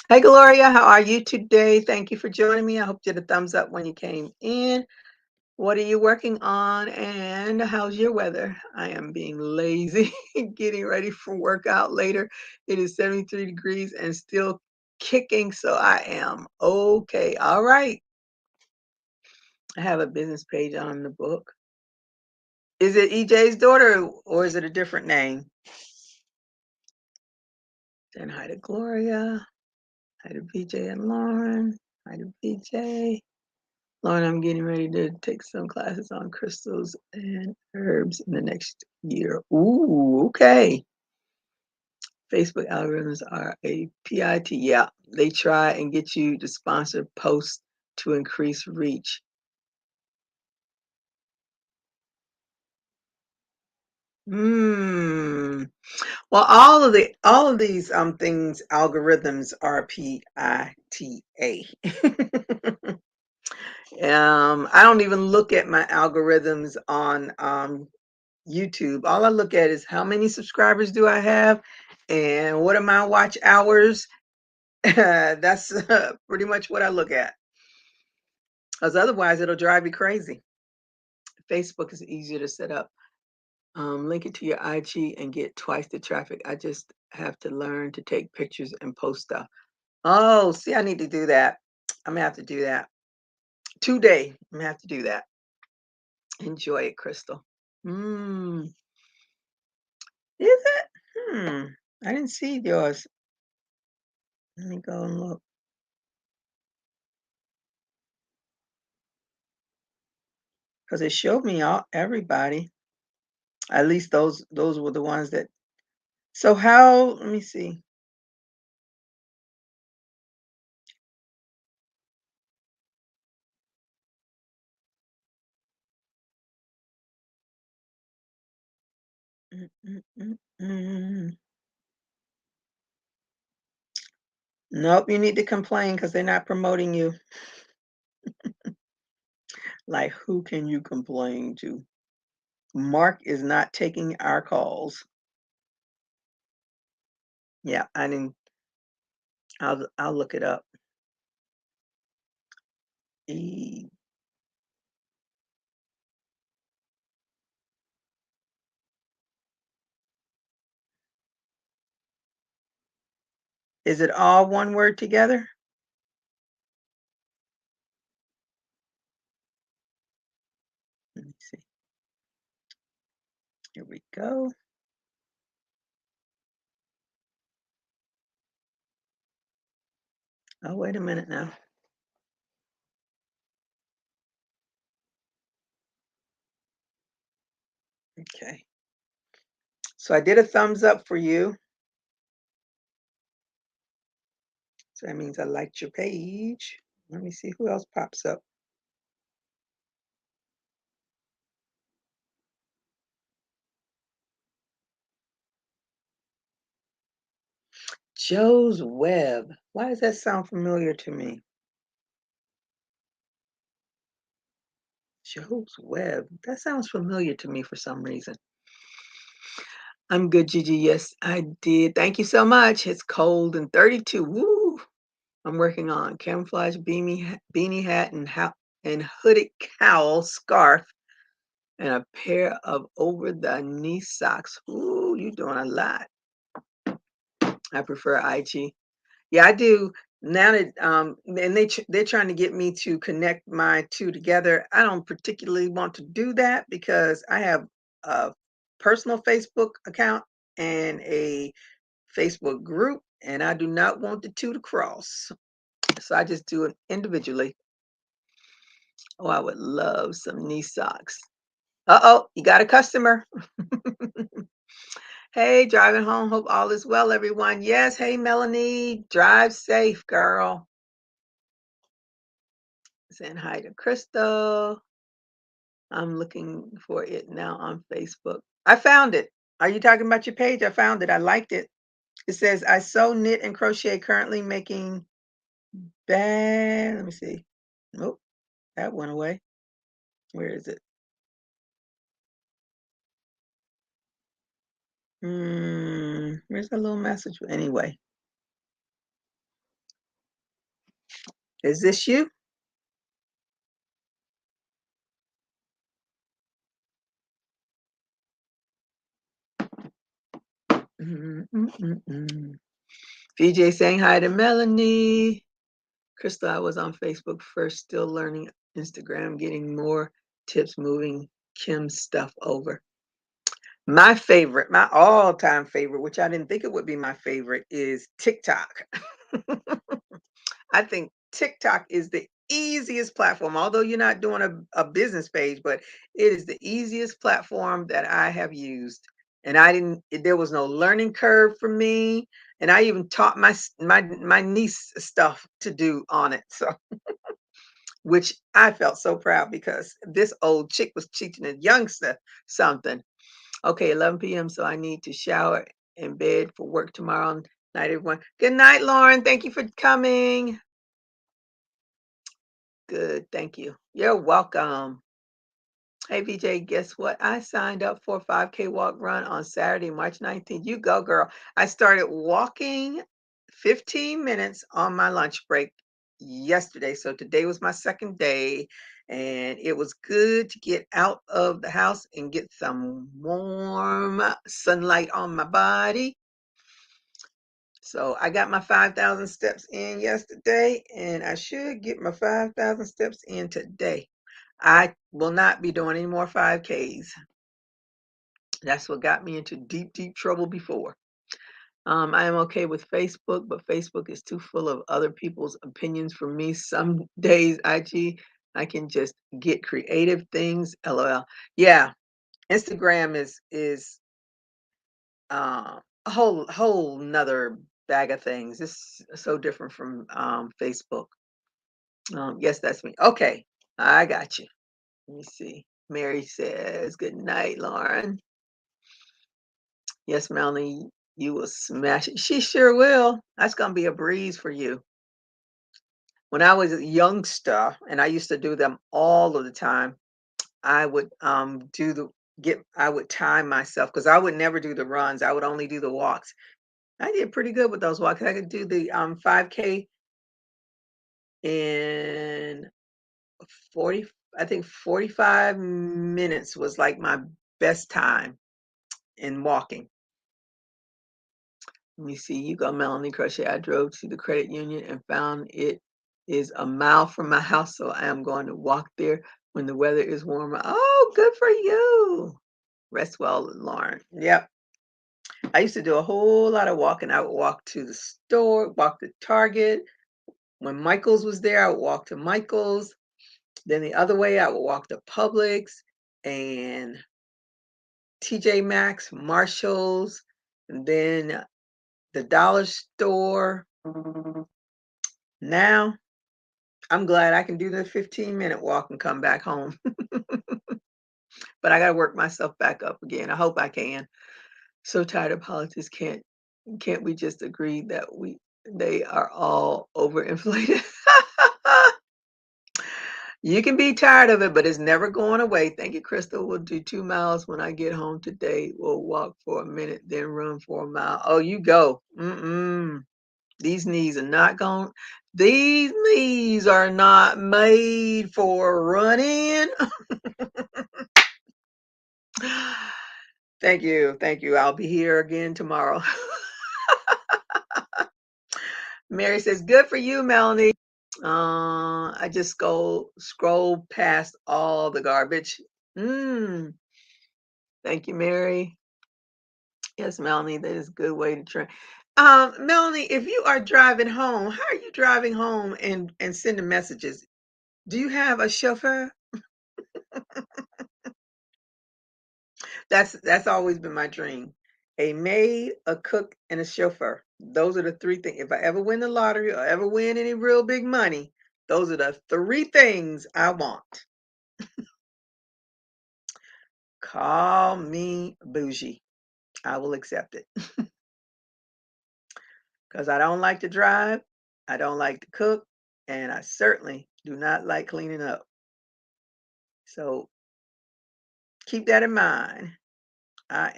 Hey, Gloria, how are you today? Thank you for joining me. I hope you did a thumbs up when you came in. What are you working on and how's your weather? I am being lazy, getting ready for workout later. It is 73 degrees and still kicking, so I am okay. All right. I have a business page on the book. Is it EJ's daughter or is it a different name? Then hi to Gloria. Hi to BJ and Lauren. Hi to BJ. Lauren, I'm getting ready to take some classes on crystals and herbs in the next year. Ooh, okay. Facebook algorithms are a PIT. Yeah, they try and get you to sponsor posts to increase reach. Hmm. Well, all of these things algorithms are PITA. I don't even look at my algorithms on YouTube. All I look at is how many subscribers do I have and what are my watch hours. That's pretty much what I look at. Because otherwise, it'll drive you crazy. Facebook is easier to set up. Link it to your IG and get twice the traffic. I just have to learn to take pictures and post stuff. Oh, see, I need to do that. I'm gonna have to do that today. I'm gonna have to do that. Enjoy it, Crystal. Mm, is it? Hmm. I didn't see yours. Let me go and look. Because it showed me all everybody. At least those were the ones that So how let me see. Mm, mm, mm, mm. Nope, you need to complain because 'cause they're not promoting you. Like, who can you complain to? Mark is not taking our calls. Yeah, I didn't I'll look it up. E Is it all one word together? Let me see. Here we go. Oh, wait a minute now. Okay. So I did a thumbs up for you. So that means I liked your page. Let me see who else pops up. Joe's Web. Why does that sound familiar to me? Joe's Web. That sounds familiar to me for some reason. I'm good, Gigi. Yes, I did. Thank you so much. It's cold and 32. Woo! I'm working on camouflage beanie hat and hooded cowl scarf and a pair of over the knee socks. Ooh, you doing a lot. I prefer IG. Yeah, I do. Now that and they're trying to get me to connect my two together. I don't particularly want to do that because I have a personal Facebook account and a Facebook group, and I do not want the two to cross. So I just do it individually. Oh, I would love some knee socks. Uh-oh, you got a customer. Hey, driving home. Hope all is well, everyone. Yes, hey, Melanie. Drive safe, girl. Saying hi to Crystal. I'm looking for it now on Facebook. I found it. Are you talking about your page? I found it. I liked it. It says, I sew, knit, and crochet, currently making bag. Let me see. Nope, that went away. Where is it? Where's that little message? Anyway, is this you? Mm, mm, mm, mm. VJ saying hi to Melanie. Crystal, I was on Facebook first, still learning Instagram, getting more tips moving Kim's stuff over. My favorite, my all-time favorite, which I didn't think it would be my favorite, is TikTok. I think TikTok is the easiest platform, although you're not doing a business page, but it is the easiest platform that I have used. And there was no learning curve for me. And I even taught my niece stuff to do on it. So, which I felt so proud because this old chick was teaching a youngster something. Okay, 11 p.m. So I need to shower and bed for work tomorrow night, everyone. Good night, Lauren. Thank you for coming. Good, thank you. You're welcome. Hey, VJ, guess what? I signed up for a 5K walk run on Saturday, March 19th. You go, girl. I started walking 15 minutes on my lunch break yesterday. So today was my second day, and it was good to get out of the house and get some warm sunlight on my body. So I got my 5,000 steps in yesterday, and I should get my 5,000 steps in today. I will not be doing any more 5Ks. That's what got me into deep, deep trouble before. I am okay with Facebook, but Facebook is too full of other people's opinions for me. Some days, I can just get creative things. LOL. Yeah, Instagram is a whole nother bag of things. It's so different from Facebook. Yes, that's me. Okay, I got you. Let me see. Mary says, "Good night, Lauren." Yes, Melanie, you will smash it. She sure will. That's gonna be a breeze for you. When I was a youngster, and I used to do them all of the time, I would do the get. I would time myself because I would never do the runs. I would only do the walks. I did pretty good with those walks. I could do the 5K in 40, I think 45 minutes was like my best time in walking. Let me see. You go, Melanie Crochet. I drove to the credit union and found it is a mile from my house, so I am going to walk there when the weather is warmer. Oh, good for you. Rest well, Lauren. Yep. I used to do a whole lot of walking. I would walk to the store, walk to Target. When Michael's was there, I would walk to Michael's. Then the other way, I would walk to Publix and TJ Maxx, Marshalls, and then the dollar store. Now, I'm glad I can do the 15-minute walk and come back home. But I got to work myself back up again. I hope I can. So tired of politics. Can't we just agree that they are all overinflated? You can be tired of it, but it's never going away. Thank you, Crystal. We'll do 2 miles when I get home today. We'll walk for a minute, then run for a mile. Oh, you go. These knees are not going. These knees are not made for running. Thank you. Thank you. I'll be here again tomorrow. Mary says, good for you, Melanie. I just scroll past all the garbage. Mm, thank you, Mary. Yes, Melanie, that is a good way to train. Melanie, if you are driving home, how are you driving home and sending messages? Do you have a chauffeur? That's always been my dream. A maid, a cook, and a chauffeur. Those are the three things. If I ever win the lottery or ever win any real big money, those are the three things I want. Call me bougie. I will accept it. Because I don't like to drive, I don't like to cook, and I certainly do not like cleaning up. So keep that in mind. I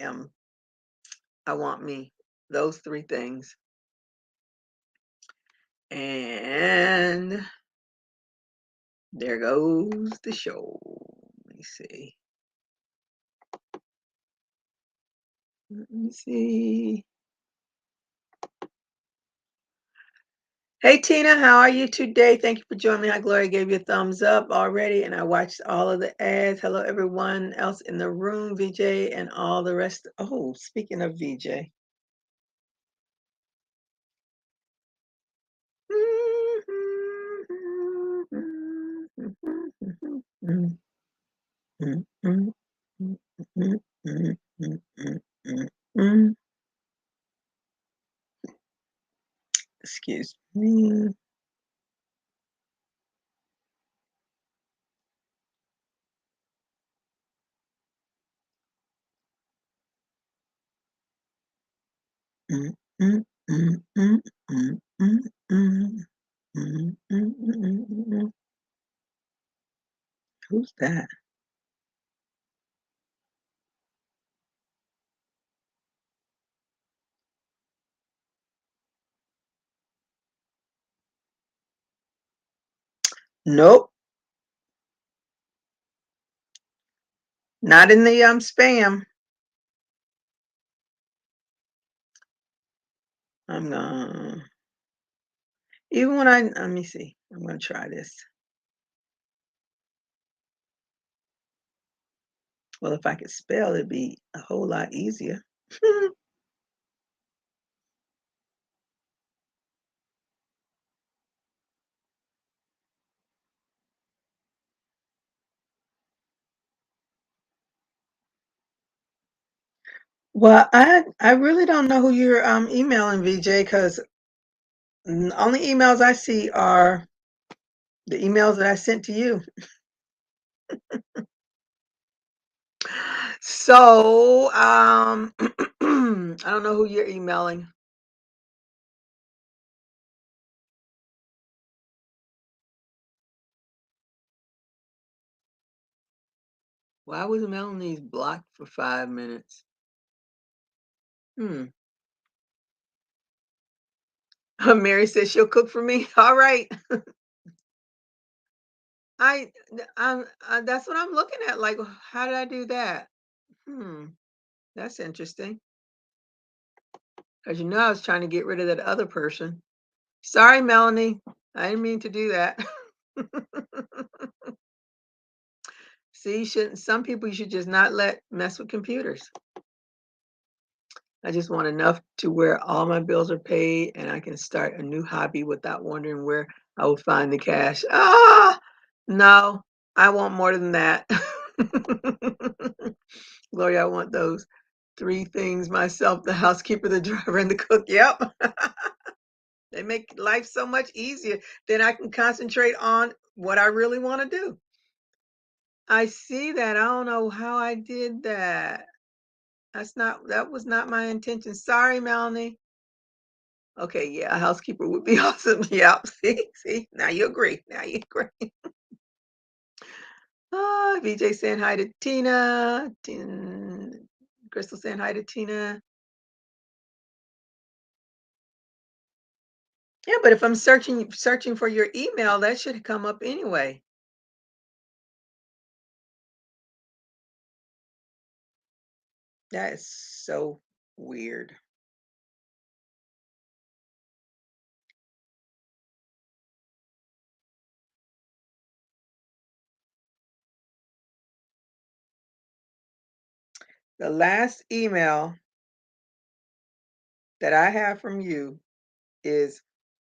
want me those three things. And there goes the show. Let me see. Let me see. Hey Tina, how are you today? Thank you for joining me. I Gloria gave you a thumbs up already, and I watched all of the ads. Hello, everyone else in the room, VJ, and all the rest. Oh, speaking of VJ. Excuse me. Who's that? Nope, not in the spam. I'm gonna even when I let me see. I'm gonna try this. Well, if I could spell, it'd be a whole lot easier. Well, I really don't know who you're emailing, VJ, because the only emails I see are the emails that I sent to you. So, I don't know who you're emailing. Why was Melanie's blocked for 5 minutes? Hmm. Mary says she'll cook for me. All right. I, that's what I'm looking at. Like, how did I do that? Hmm. That's interesting. Because you know, I was trying to get rid of that other person. Sorry, Melanie. I didn't mean to do that. See, you shouldn't, some people you should just not let mess with computers. I just want enough to where all my bills are paid and I can start a new hobby without wondering where I will find the cash. Ah, no, I want more than that. Gloria, I want those three things myself, the housekeeper, the driver, and the cook. Yep. They make life so much easier. Then I can concentrate on what I really want to do. I see that. I don't know how I did that. That was not my intention. Sorry, Melanie. Okay, yeah, a housekeeper would be awesome. Yep. See, now you agree. Now you agree. Ah, VJ saying hi to Tina. Crystal saying hi to Tina. Yeah, but if I'm searching for your email, that should come up anyway. That is so weird. The last email that I have from you is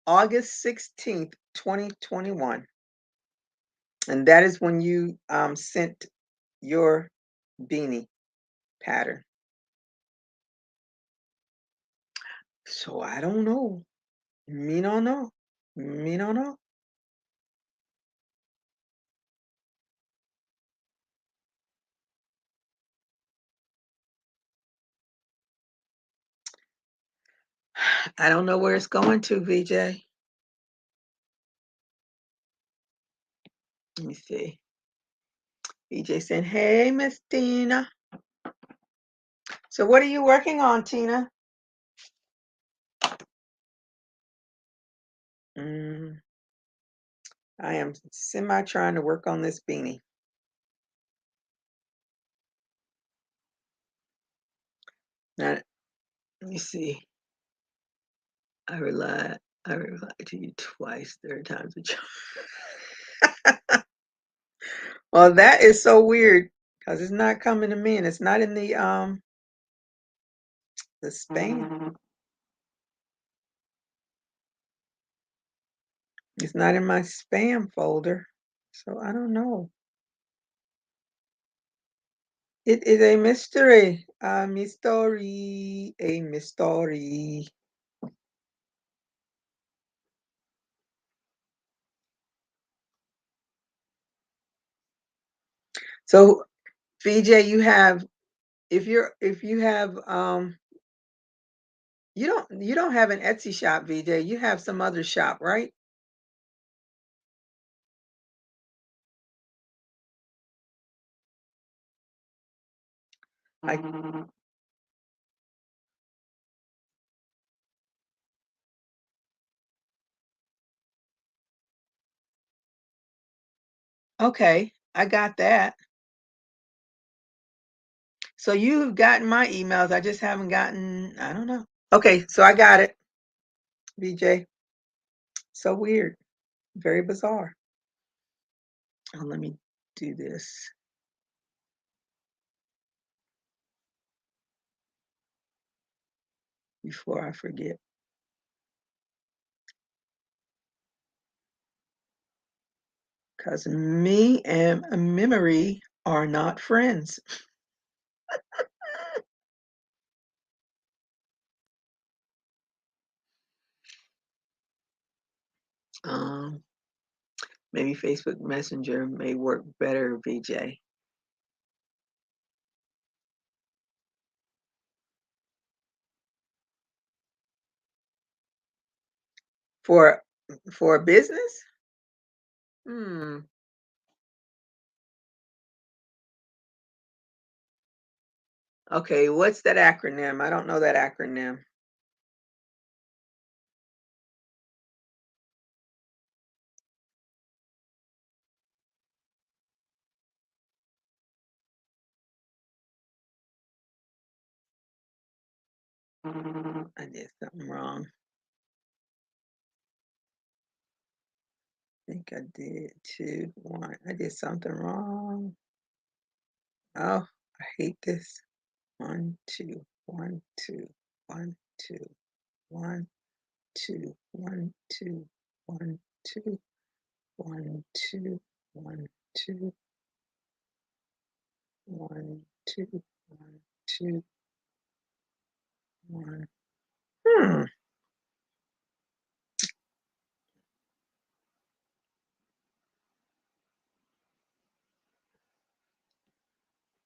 August 16th, 2021. And that is when you sent your beanie pattern. So I don't know. Me don't know. Me don't know. I don't know where it's going to, VJ. Let me see. VJ saying, hey, Miss Tina. So what are you working on, Tina? Mm, I am semi trying to work on this beanie. Now, let me see. I rely to you twice, third time's a charm. Well, that is so weird because it's not coming to me and it's not in the spam. It's not in my spam folder. So I don't know. It is a mystery. A mystery. A mystery. So VJ, you have if you have you don't have an Etsy shop, VJ. You have some other shop, right? Like okay, I got that. So you've gotten my emails. I just haven't gotten, I don't know. Okay, so I got it, VJ. So weird. Very bizarre. Oh, let me do this before I forget. Because me and memory are not friends. Um, Maybe Facebook Messenger may work better, VJ. For for business? Hmm. Okay, what's that acronym? I don't know that acronym. I did something wrong. I think I did two, one. I did something wrong. Oh, I hate this. One, two, one, two, one, two, one, two, one, two, one, two, one, two, one, two, one, two, one, two, one. Hmm.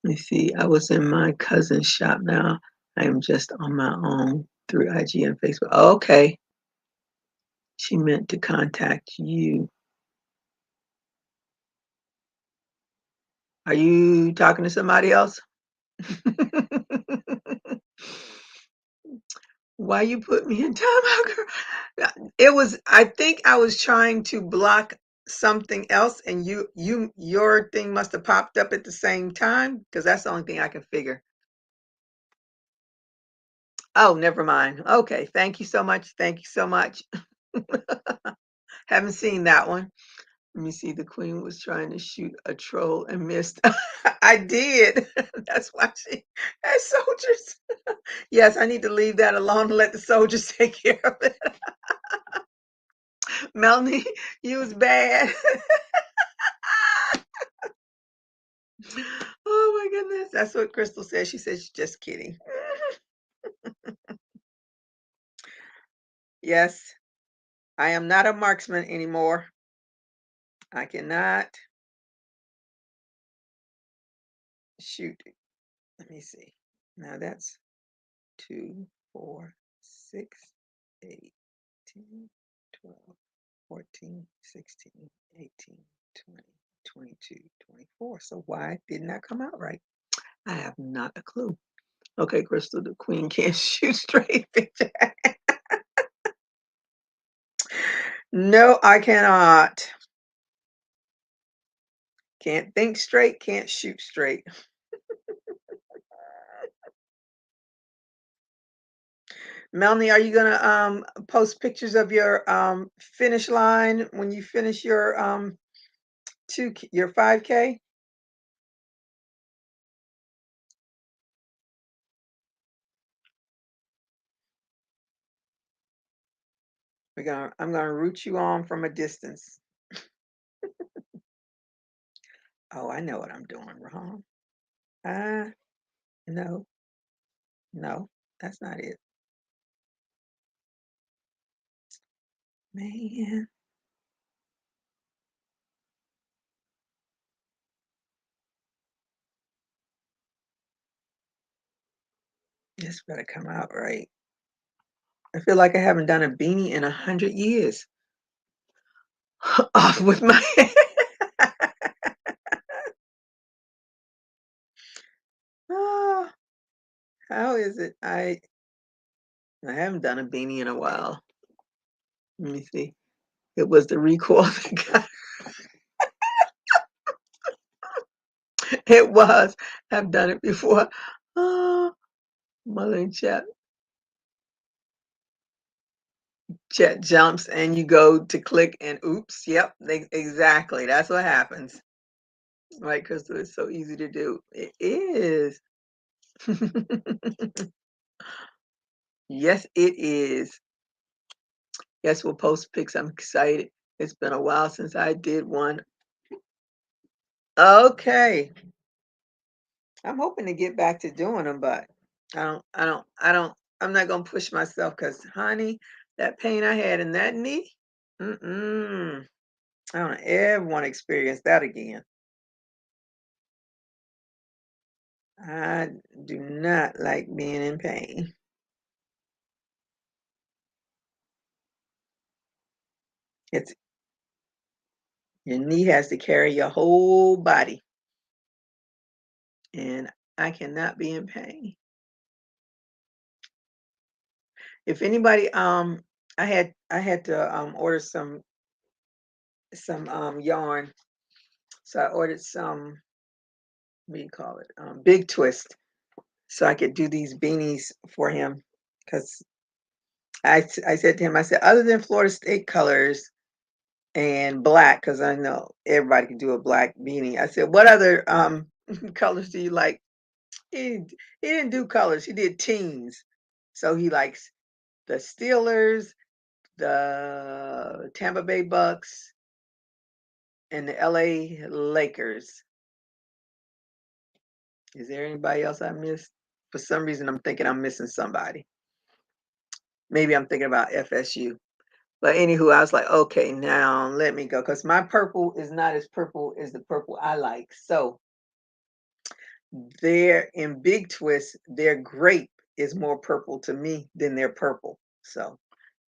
Let me see. I was in my cousin's shop now. I am just on my own through IG and Facebook. Okay. She meant to contact you. Are you talking to somebody else? Why you put me in timeout, girl? It was, I think I was trying to block something else and your thing must have popped up at the same time because that's the only thing I can figure. Oh, never mind. Okay. Thank you so much. Thank you so much. Haven't seen that one. Let me see. The queen was trying to shoot a troll and missed. I did. That's why she had soldiers. Yes, I need to leave that alone and let the soldiers take care of it. Melanie, you was bad. Oh my goodness. That's what Crystal said. She said she's just kidding. Yes, I am not a marksman anymore. I cannot shoot. Let me see. Now that's 2, 4, 6, 8, 10, 12, 14, 16, 18, 20, 22, 24. So why didn't that come out right? I have not a clue. Okay, Crystal, the queen can't shoot straight. No, I cannot. Can't think straight, can't shoot straight. Melanie, are you gonna post pictures of your finish line when you finish your your 5K? I'm gonna root you on from a distance. Oh, I know what I'm doing wrong. Ah, no, no, that's not it. Man, this better come out right. I feel like I haven't done a beanie in 100 years. Off with my oh, how is it? I haven't done a beanie in a while. Let me see. It was the recoil that got it was. I've done it before. Oh, mother and chat jumps and you go to click and oops, yep, exactly. That's what happens. Right, Crystal, it's so easy to do. It is. Yes, it is. Yes, we'll post pics. I'm excited. It's been a while since I did one. Okay. I'm hoping to get back to doing them, but I'm not gonna push myself because honey, that pain I had in that knee. Mm-mm. I don't ever want to experience that again. I do not like being in pain. It's your knee has to carry your whole body, and I cannot be in pain. If anybody, I had to order some yarn, so I ordered some. What do you call it? Big twist, so I could do these beanies for him. Because I said to him, I said, other than Florida State colors and black, because I know everybody can do a black beanie. I said, what other colors do you like? He didn't do colors. He did teams. So he likes the Steelers, the Tampa Bay Bucks, and the LA Lakers. Is there anybody else I missed? For some reason, I'm thinking I'm missing somebody. Maybe I'm thinking about FSU. But anywho, I was like, okay, now let me go. Because my purple is not as purple as the purple I like. So they're in Big Twist, their grape is more purple to me than their purple. So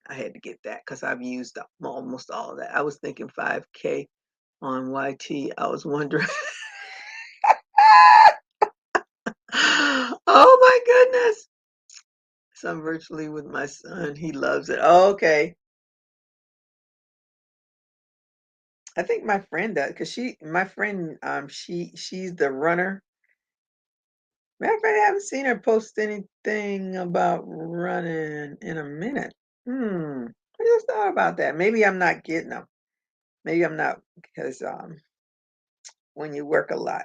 I had to get that because I've used up almost all of that. I was thinking 5K on YT. I was wondering. Oh my goodness. So I'm virtually with my son. He loves it. Oh, okay. I think my friend does because my friend, she's the runner. Matter of fact, I haven't seen her post anything about running in a minute. I just thought about that. Maybe I'm not getting them. Maybe I'm not because when you work a lot,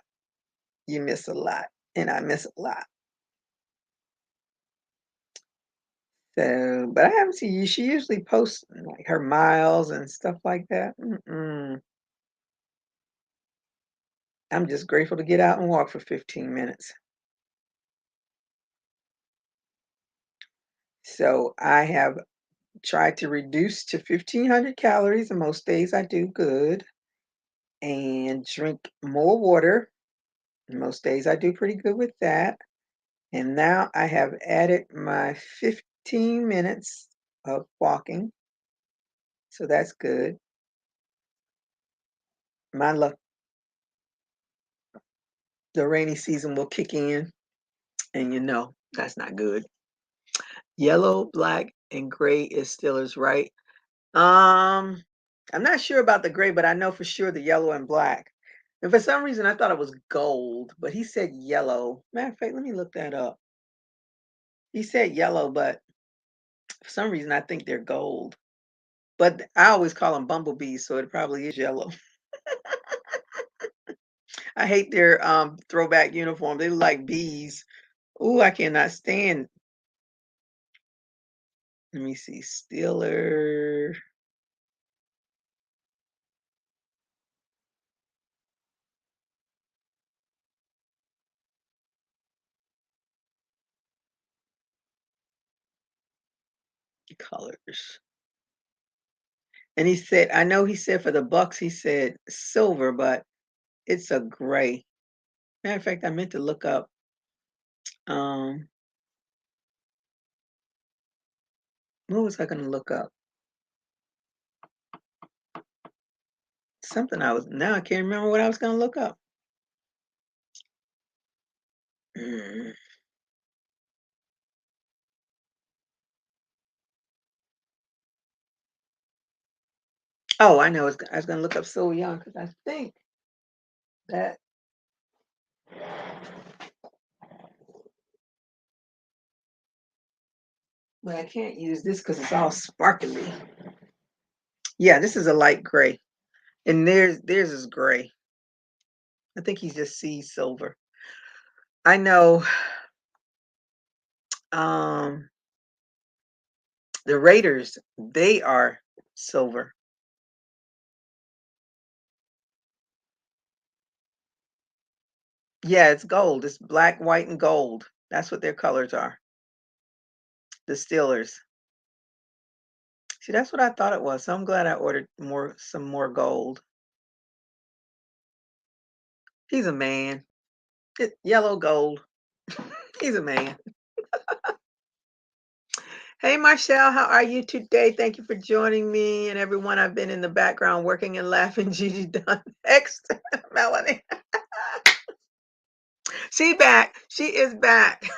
you miss a lot, and I miss a lot. So, but I haven't seen you. She usually posts like her miles and stuff like that. I'm just grateful to get out and walk for 15 minutes. So I have tried to reduce to 1,500 calories, and most days I do good. And drink more water. Most days I do pretty good with that. And now I have added my 15 minutes of walking. So that's good. My luck, the rainy season will kick in, and that's not good. Yellow, black, and gray is Steelers, right? Um, I'm not sure about the gray, but I know for sure the yellow and black. And for some reason, I thought it was gold, but he said yellow. Matter of fact, let me look that up. He said yellow, but for some reason, I think they're gold. But I always call them bumblebees, so it probably is yellow. I hate their throwback uniform. They look like bees. Ooh, I cannot stand. Let me see. Steeler colors. And he said, I know he said for the Bucks, he said silver, but it's a gray. Matter of fact, I meant to look up um what was I gonna look up? Something now I can't remember what I was gonna look up. Mm. Oh, I know. I was gonna look up So Young because I think that, but I can't use this because it's all sparkly. Yeah, this is a light gray, and theirs is gray. I think he's just sea silver. I know. Um, the Raiders, they are silver. Yeah, it's gold. It's black, white, and gold. That's what their colors are. The Steelers. See, that's what I thought it was. So I'm glad I ordered some more gold. He's a man. Yellow gold. He's a man. Hey, Marshall, how are you today? Thank you for joining me and everyone. I've been in the background working and laughing. Gigi done next. Melanie. She back. She is back.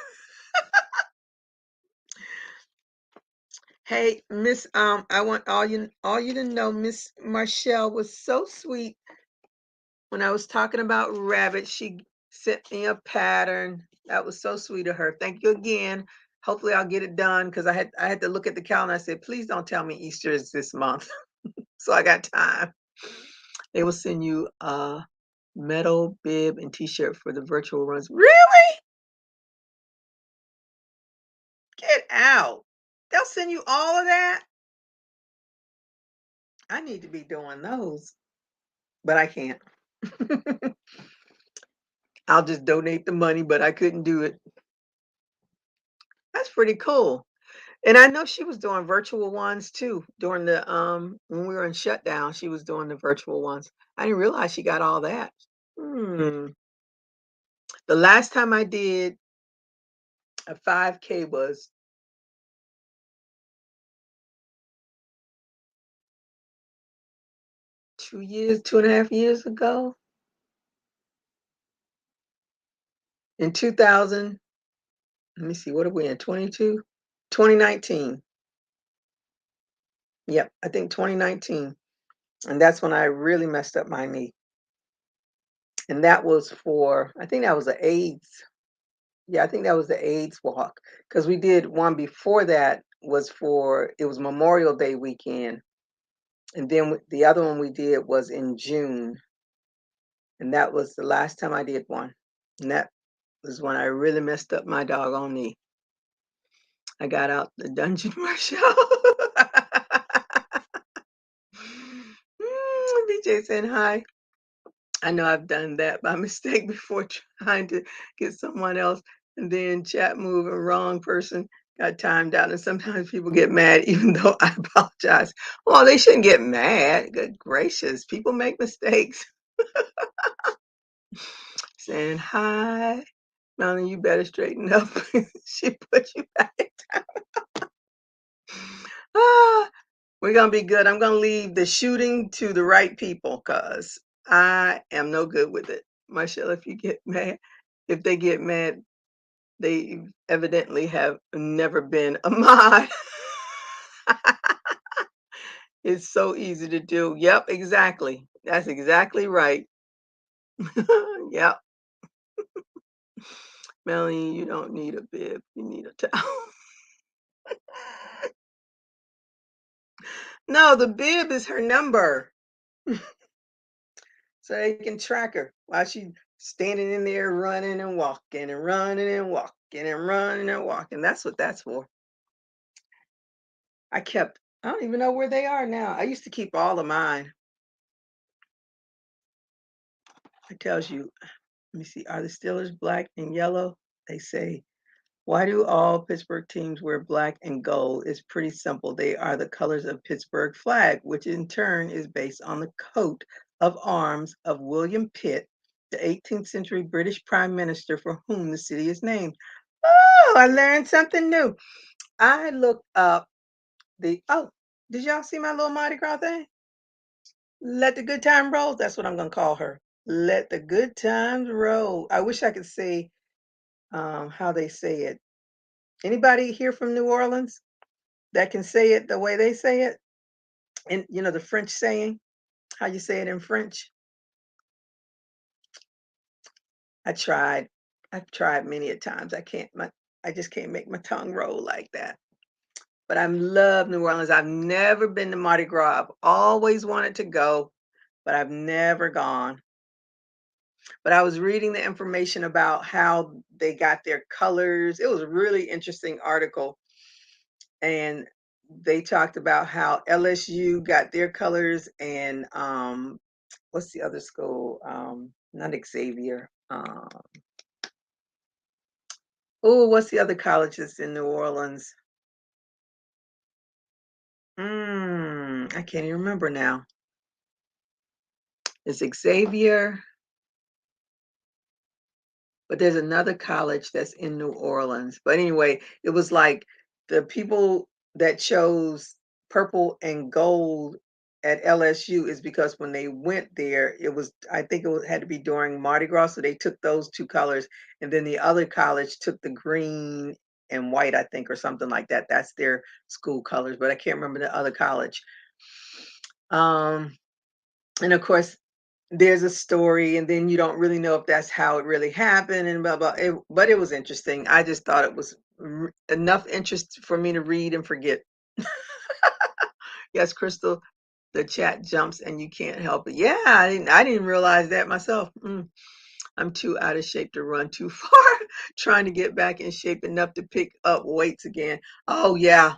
Hey, Miss, I want all you to know, Miss Marshall was so sweet when I was talking about rabbits. She sent me a pattern. That was so sweet of her. Thank you again. Hopefully I'll get it done because I had to look at the calendar. I said, please don't tell me Easter is this month. So I got time. They will send you a metal bib and t-shirt for the virtual runs. Really? Get out. They'll send you all of that? I need to be doing those, but I can't. I'll just donate the money, but I couldn't do it. That's pretty cool. And I know she was doing virtual ones too during the when we were in shutdown, she was doing the virtual ones. I didn't realize she got all that. Hmm. The last time I did a 5K was 2 years, 2.5 years ago in 2000. Let me see, what are we in? 22? 2019. Yep, I think 2019. And that's when I really messed up my knee. And that was for, I think that was the AIDS. Yeah, I think that was the AIDS walk because we did one before that it was Memorial Day weekend. And then the other one we did was in June. And that was the last time I did one. And that was when I really messed up my doggone knee. I got out the dungeon Marshall. BJ saying hi. I know I've done that by mistake before trying to get someone else, and then chat move and wrong person got timed out. And sometimes people get mad, even though I apologize. Well, they shouldn't get mad. Good gracious, people make mistakes. Saying hi, Melanie, you better straighten up. She put you back in time. Ah, we're gonna be good. I'm gonna leave the shooting to the right people because I am no good with it. Marshall, if they get mad, they evidently have never been a mod. It's so easy to do. Yep, exactly. That's exactly right. Yep. Melanie, you don't need a bib. You need a towel. No, the bib is her number. So they can track her while she's standing in there running and walking and running and walking and running and walking. That's what that's for. I don't even know where they are now. I used to keep all of mine. It tells you, let me see, are the Steelers black and yellow? They say, why do all Pittsburgh teams wear black and gold? It's pretty simple. They are the colors of Pittsburgh flag, which in turn is based on the coat of arms of William Pitt, the 18th century British prime minister for whom the city is named. Oh, I learned something new. I looked up did y'all see my little Mardi Gras thing? Let the good time roll. That's what I'm going to call her. Let the good times roll. I wish I could say how they say it. Anybody here from New Orleans that can say it the way they say it? And the French saying, how you say it in French? I tried. I've tried many a times. I just can't make my tongue roll like that. But I love New Orleans. I've never been to Mardi Gras. I've always wanted to go, but I've never gone. But I was reading the information about how they got their colors. It was a really interesting article. And they talked about how LSU got their colors and what's the other school? Not Xavier. Oh, what's the other college that's in New Orleans? I can't even remember now. It's Xavier, but there's another college that's in New Orleans. But anyway, it was like the people that chose purple and gold at LSU is because when they went there, it was, I think had to be during Mardi Gras. So they took those two colors. And then the other college took the green and white, I think, or something like that. That's their school colors, but I can't remember the other college. Um, and of course, there's a story, and then you don't really know if that's how it really happened, and blah blah. But it was interesting. I just thought it was enough interest for me to read and forget. Yes, Crystal, the chat jumps and you can't help it. Yeah, I didn't realize that myself. I'm too out of shape to run too far. Trying to get back in shape enough to pick up weights again. Oh yeah,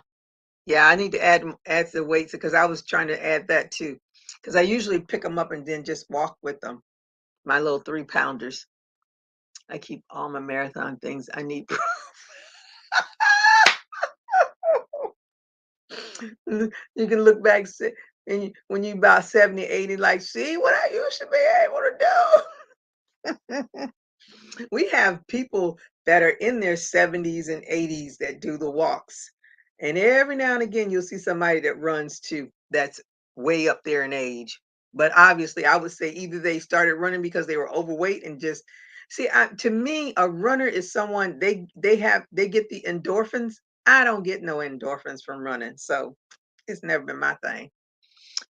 yeah. I need to add the weights because I was trying to add that too. Because I usually pick them up and then just walk with them. My little 3 pounders. I keep all my marathon things. I need proof. You can look back and when you about 70, 80, like, see what I used to be able to do. We have people that are in their 70s and 80s that do the walks. And every now and again, you'll see somebody that runs too, that's way up there in age. But obviously, I would say either they started running because they were overweight and just see. To me, a runner is someone they get the endorphins. I don't get no endorphins from running, so it's never been my thing.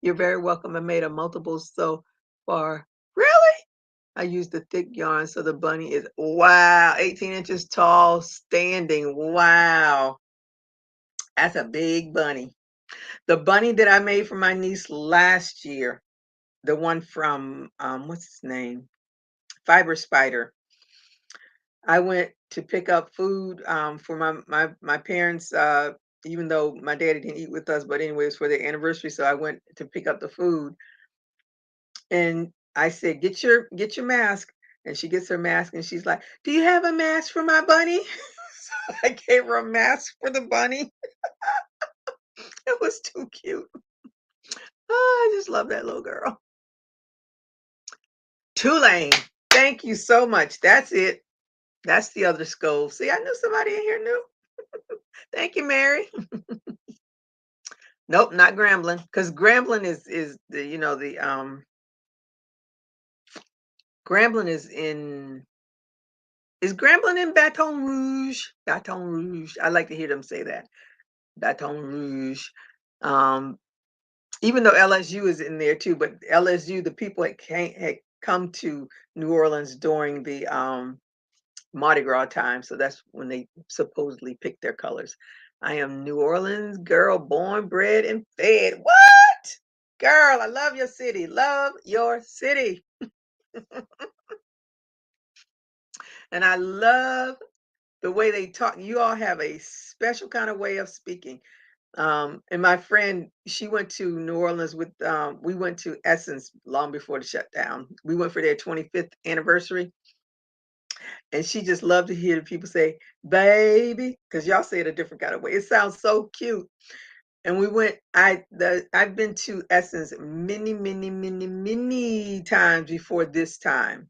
You're very welcome. I made a multiple so far. Really? I used the thick yarn, so the bunny is, wow, 18 inches tall, standing. Wow, that's a big bunny. The bunny that I made for my niece last year, the one from, what's his name? Fiber Spider. I went to pick up food for my parents, even though my daddy didn't eat with us, but anyways, for their anniversary. So I went to pick up the food. And I said, get your mask." And she gets her mask and she's like, "Do you have a mask for my bunny?" So I gave her a mask for the bunny. It was too cute. Oh, I just love that little girl. Tulane. Thank you so much. That's it. That's the other skull. See, I knew somebody in here knew. Thank you, Mary. Nope, not Grambling. Because Grambling is the, the Grambling is Grambling in Baton Rouge? Baton Rouge. I like to hear them say that. Baton Rouge. Um, Even though LSU is in there too, but LSU, the people had come to New Orleans during the Mardi Gras time, so that's when they supposedly picked their colors. I am New Orleans girl, born, bred, and fed. What? Girl, I love your city. Love your city. And I love the way they talk. You all have a special kind of way of speaking. And my friend, she went to New Orleans with, we went to Essence long before the shutdown. We went for their 25th anniversary. And she just loved to hear the people say, baby, because y'all say it a different kind of way. It sounds so cute. And we went, I've been to Essence many, many, many, many times before this time.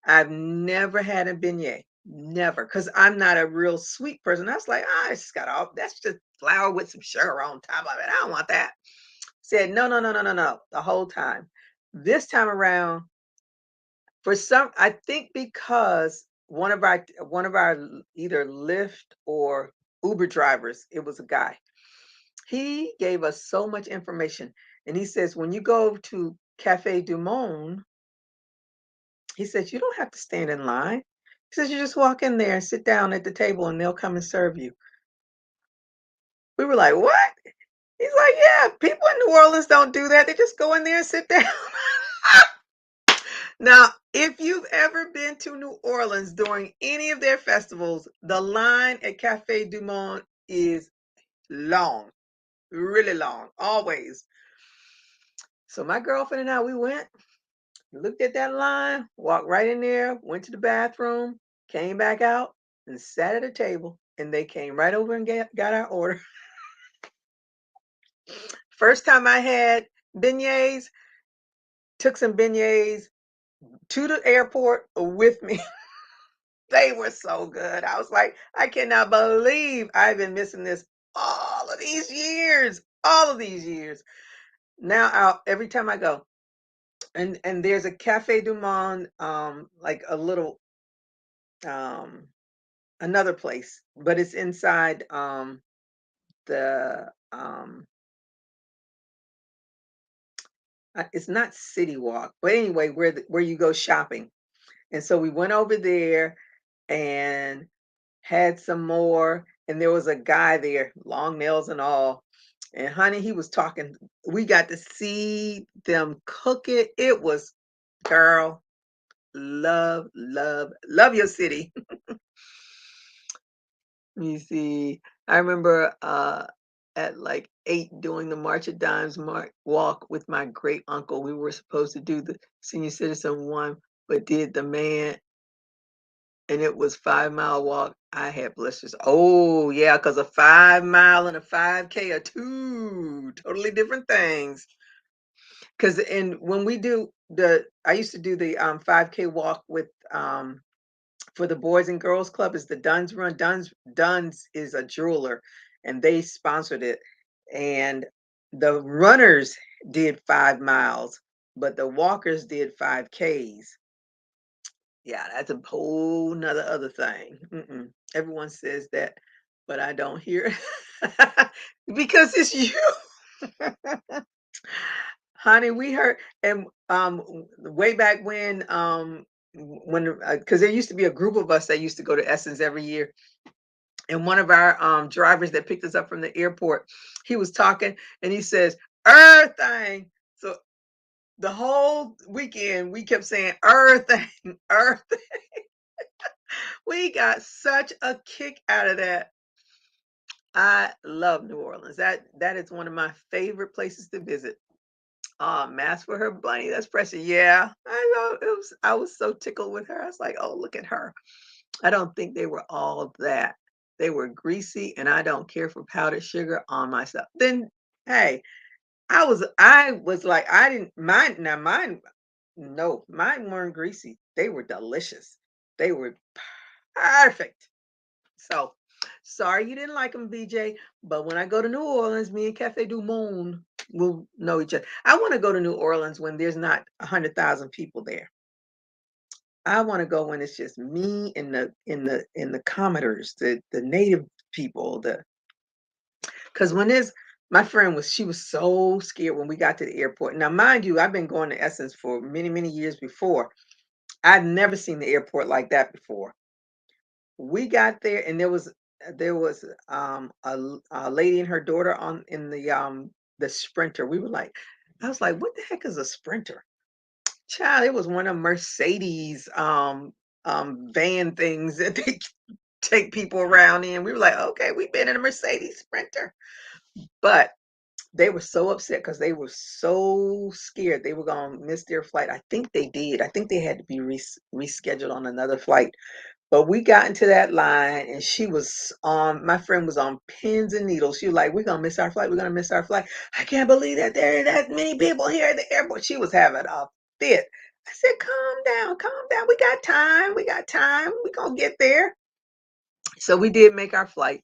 I've never had a beignet. Never, because I'm not a real sweet person. I was like, it's just got all that's just flour with some sugar on top of it. I don't want that. Said no, no, no, no, no, no. The whole time. This time around, I think because one of our either Lyft or Uber drivers, it was a guy. He gave us so much information, and he says when you go to Cafe du Monde, he says, "You don't have to stand in line." He says, "You just walk in there and sit down at the table and they'll come and serve you." We were like, "What?" He's like, "Yeah, people in New Orleans don't do that. They just go in there and sit down." Now, if you've ever been to New Orleans during any of their festivals, the line at Cafe du Monde is long, really long, always. So my girlfriend and I, we went, looked at that line, walked right in there, went to the bathroom, came back out, and sat at a table. And they came right over and got our order. First time I had beignets, took some beignets to the airport with me. They were so good. I was like, I cannot believe I've been missing this all of these years. All of these years. Now every time I go, and there's a Cafe du Monde, like a little um another place, but it's inside the it's not City Walk, but anyway, where you go shopping. And so we went over there and had some more, and there was a guy there, long nails and all. And honey, he was talking. We got to see them cook it. It was, girl, love, love, love your city. Let me see. I remember at like 8 doing the March of Dimes walk with my great uncle. We were supposed to do the senior citizen one, but did the man, and it was 5 mile walk. I had blisters. Oh yeah, because a 5 mile and a 5K are two totally different things. Because and when we do I used to do the 5K walk with for the Boys and Girls Club is the Duns Run. Duns is a jeweler, and they sponsored it. And the runners did 5 miles, but the walkers did 5Ks. Yeah, that's a whole nother other thing. Everyone says that, but I don't hear it because it's you. Honey, we heard, and way back when because there used to be a group of us that used to go to Essence every year, and one of our drivers that picked us up from the airport, he was talking and he says, "Everything." So the whole weekend we kept saying "Everything, Earth." We got such a kick out of that. I love New Orleans. That is one of my favorite places to visit. Mask for her bunny. That's precious. Yeah, I know. I was so tickled with her. I was like, oh, look at her. I don't think they were all that. They were greasy, and I don't care for powdered sugar on myself. Then, hey, I was like, I didn't mind. Now mine, no, mine weren't greasy. They were delicious. They were perfect. So sorry you didn't like them, BJ. But when I go to New Orleans, me and Cafe Du Monde will know each other. I want to go to New Orleans when there's not 100,000 people there. I want to go when it's just me and the commoners, the native people. The Because when there's my friend she was so scared when we got to the airport. Now, mind you, I've been going to Essence for many, many years before. I'd never seen the airport like that before. We got there and there was a lady and her daughter on in the Sprinter. We were like, I was like, what the heck is a Sprinter? Child, it was one of Mercedes van things that they take people around in. We were like, okay, we've been in a Mercedes Sprinter. But they were so upset because they were so scared they were gonna miss their flight. I think they did. I think they had to be rescheduled on another flight. But we got into that line and she was on, my friend was on pins and needles. She was like, we're going to miss our flight. We're going to miss our flight. I can't believe that there are that many people here at the airport. She was having a fit. I said, calm down, calm down. We got time. We got time. We're going to get there. So we did make our flight.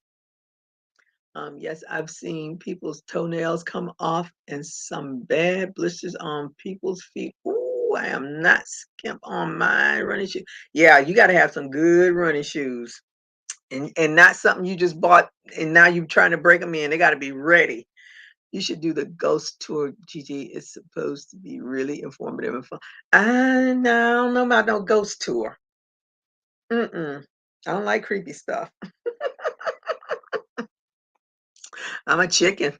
Yes, I've seen people's toenails come off and some bad blisters on people's feet. Ooh, I am not skimp on my running shoes. Yeah, you got to have some good running shoes. And not something you just bought and now you're trying to break them in. They got to be ready. You should do the ghost tour, Gigi. It's supposed to be really informative and fun. I don't know about no ghost tour. Mm-mm. I don't like creepy stuff. I'm a chicken.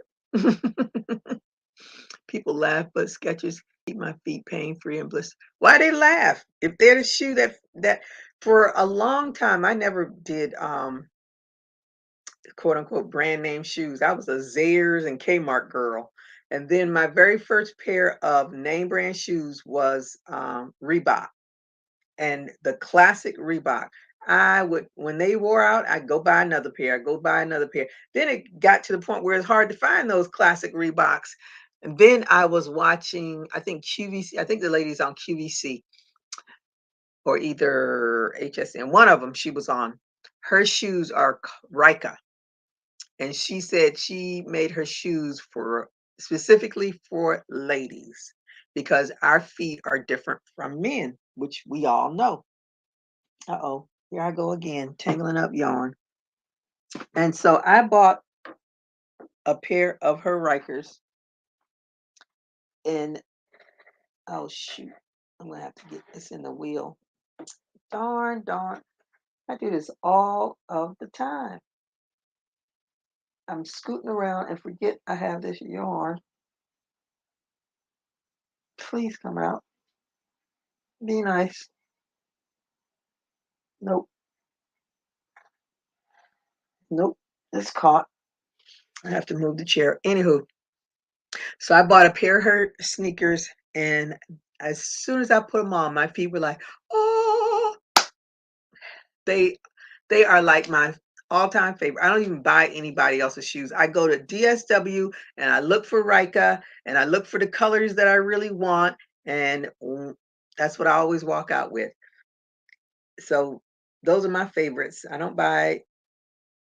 People laugh, but Skechers keep my feet pain free and blister. Why they laugh? If they're the shoe that for a long time I never did quote unquote brand name shoes. I was a Zayres and Kmart girl. And then my very first pair of name brand shoes was Reebok and the classic Reebok. I would, when they wore out, I'd go buy another pair. I'd go buy another pair. Then it got to the point where it's hard to find those classic Reeboks. And then I was watching, I think QVC, I think the lady's on QVC or either HSN, one of them she was on. Her shoes are Rika. And she said she made her shoes for specifically for ladies because our feet are different from men, which we all know. Uh-oh, here I go again, tangling up yarn. And so I bought a pair of her Rikers and oh shoot, I'm gonna have to get this in the wheel. Darn, darn. I do this all of the time. I'm scooting around and forget I have this yarn. Please come out. Be nice. Nope. Nope. It's caught. I have to move the chair. Anywho, so I bought a pair of her sneakers, and as soon as I put them on, my feet were like, oh, they they are like my all-time favorite. I don't even buy anybody else's shoes. I go to DSW and I look for Rika and I look for the colors that I really want, and that's what I always walk out with. So those are my favorites. I don't buy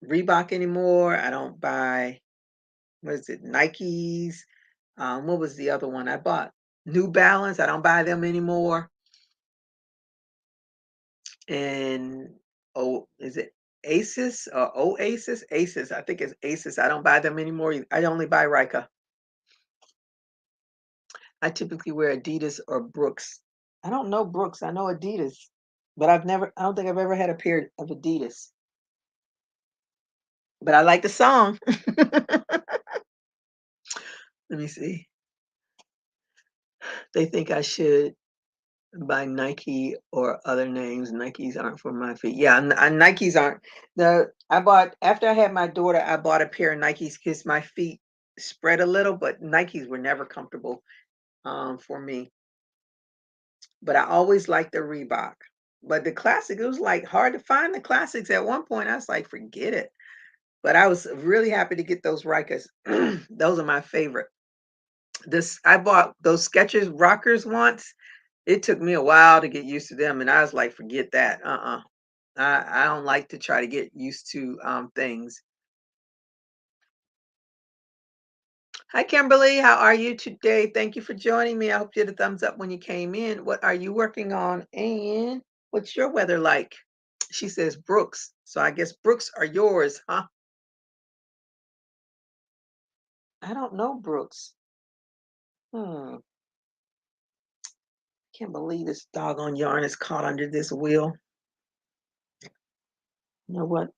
Reebok anymore. I don't buy, what is it, Nikes. What was the other one I bought? New Balance. I don't buy them anymore. And oh, is it Asus or Oasis? Asus. I think it's Asus. I don't buy them anymore. I only buy Rika. I typically wear Adidas or Brooks. I don't know Brooks. I know Adidas, but I don't think I've ever had a pair of Adidas. But I like the song. Let me see. They think I should buy Nike or other names. Nikes aren't for my feet. Yeah, Nikes aren't. I bought, after I had my daughter, I bought a pair of Nikes because my feet spread a little, but Nikes were never comfortable for me. But I always liked the Reebok. But the classic, it was like hard to find the classics at one point. I was like, forget it. But I was really happy to get those Rikers. Those are my favorite. I bought those Skechers rockers once. It took me a while to get used to them, and I was like, forget that. I don't like to try to get used to things. Hi, Kimberly. How are you today? Thank you for joining me. I hope you had a thumbs up when you came in. What are you working on? And what's your weather like? She says Brooks. So I guess Brooks are yours, huh? I don't know Brooks. Hmm. Can't believe this doggone yarn is caught under this wheel. You know what?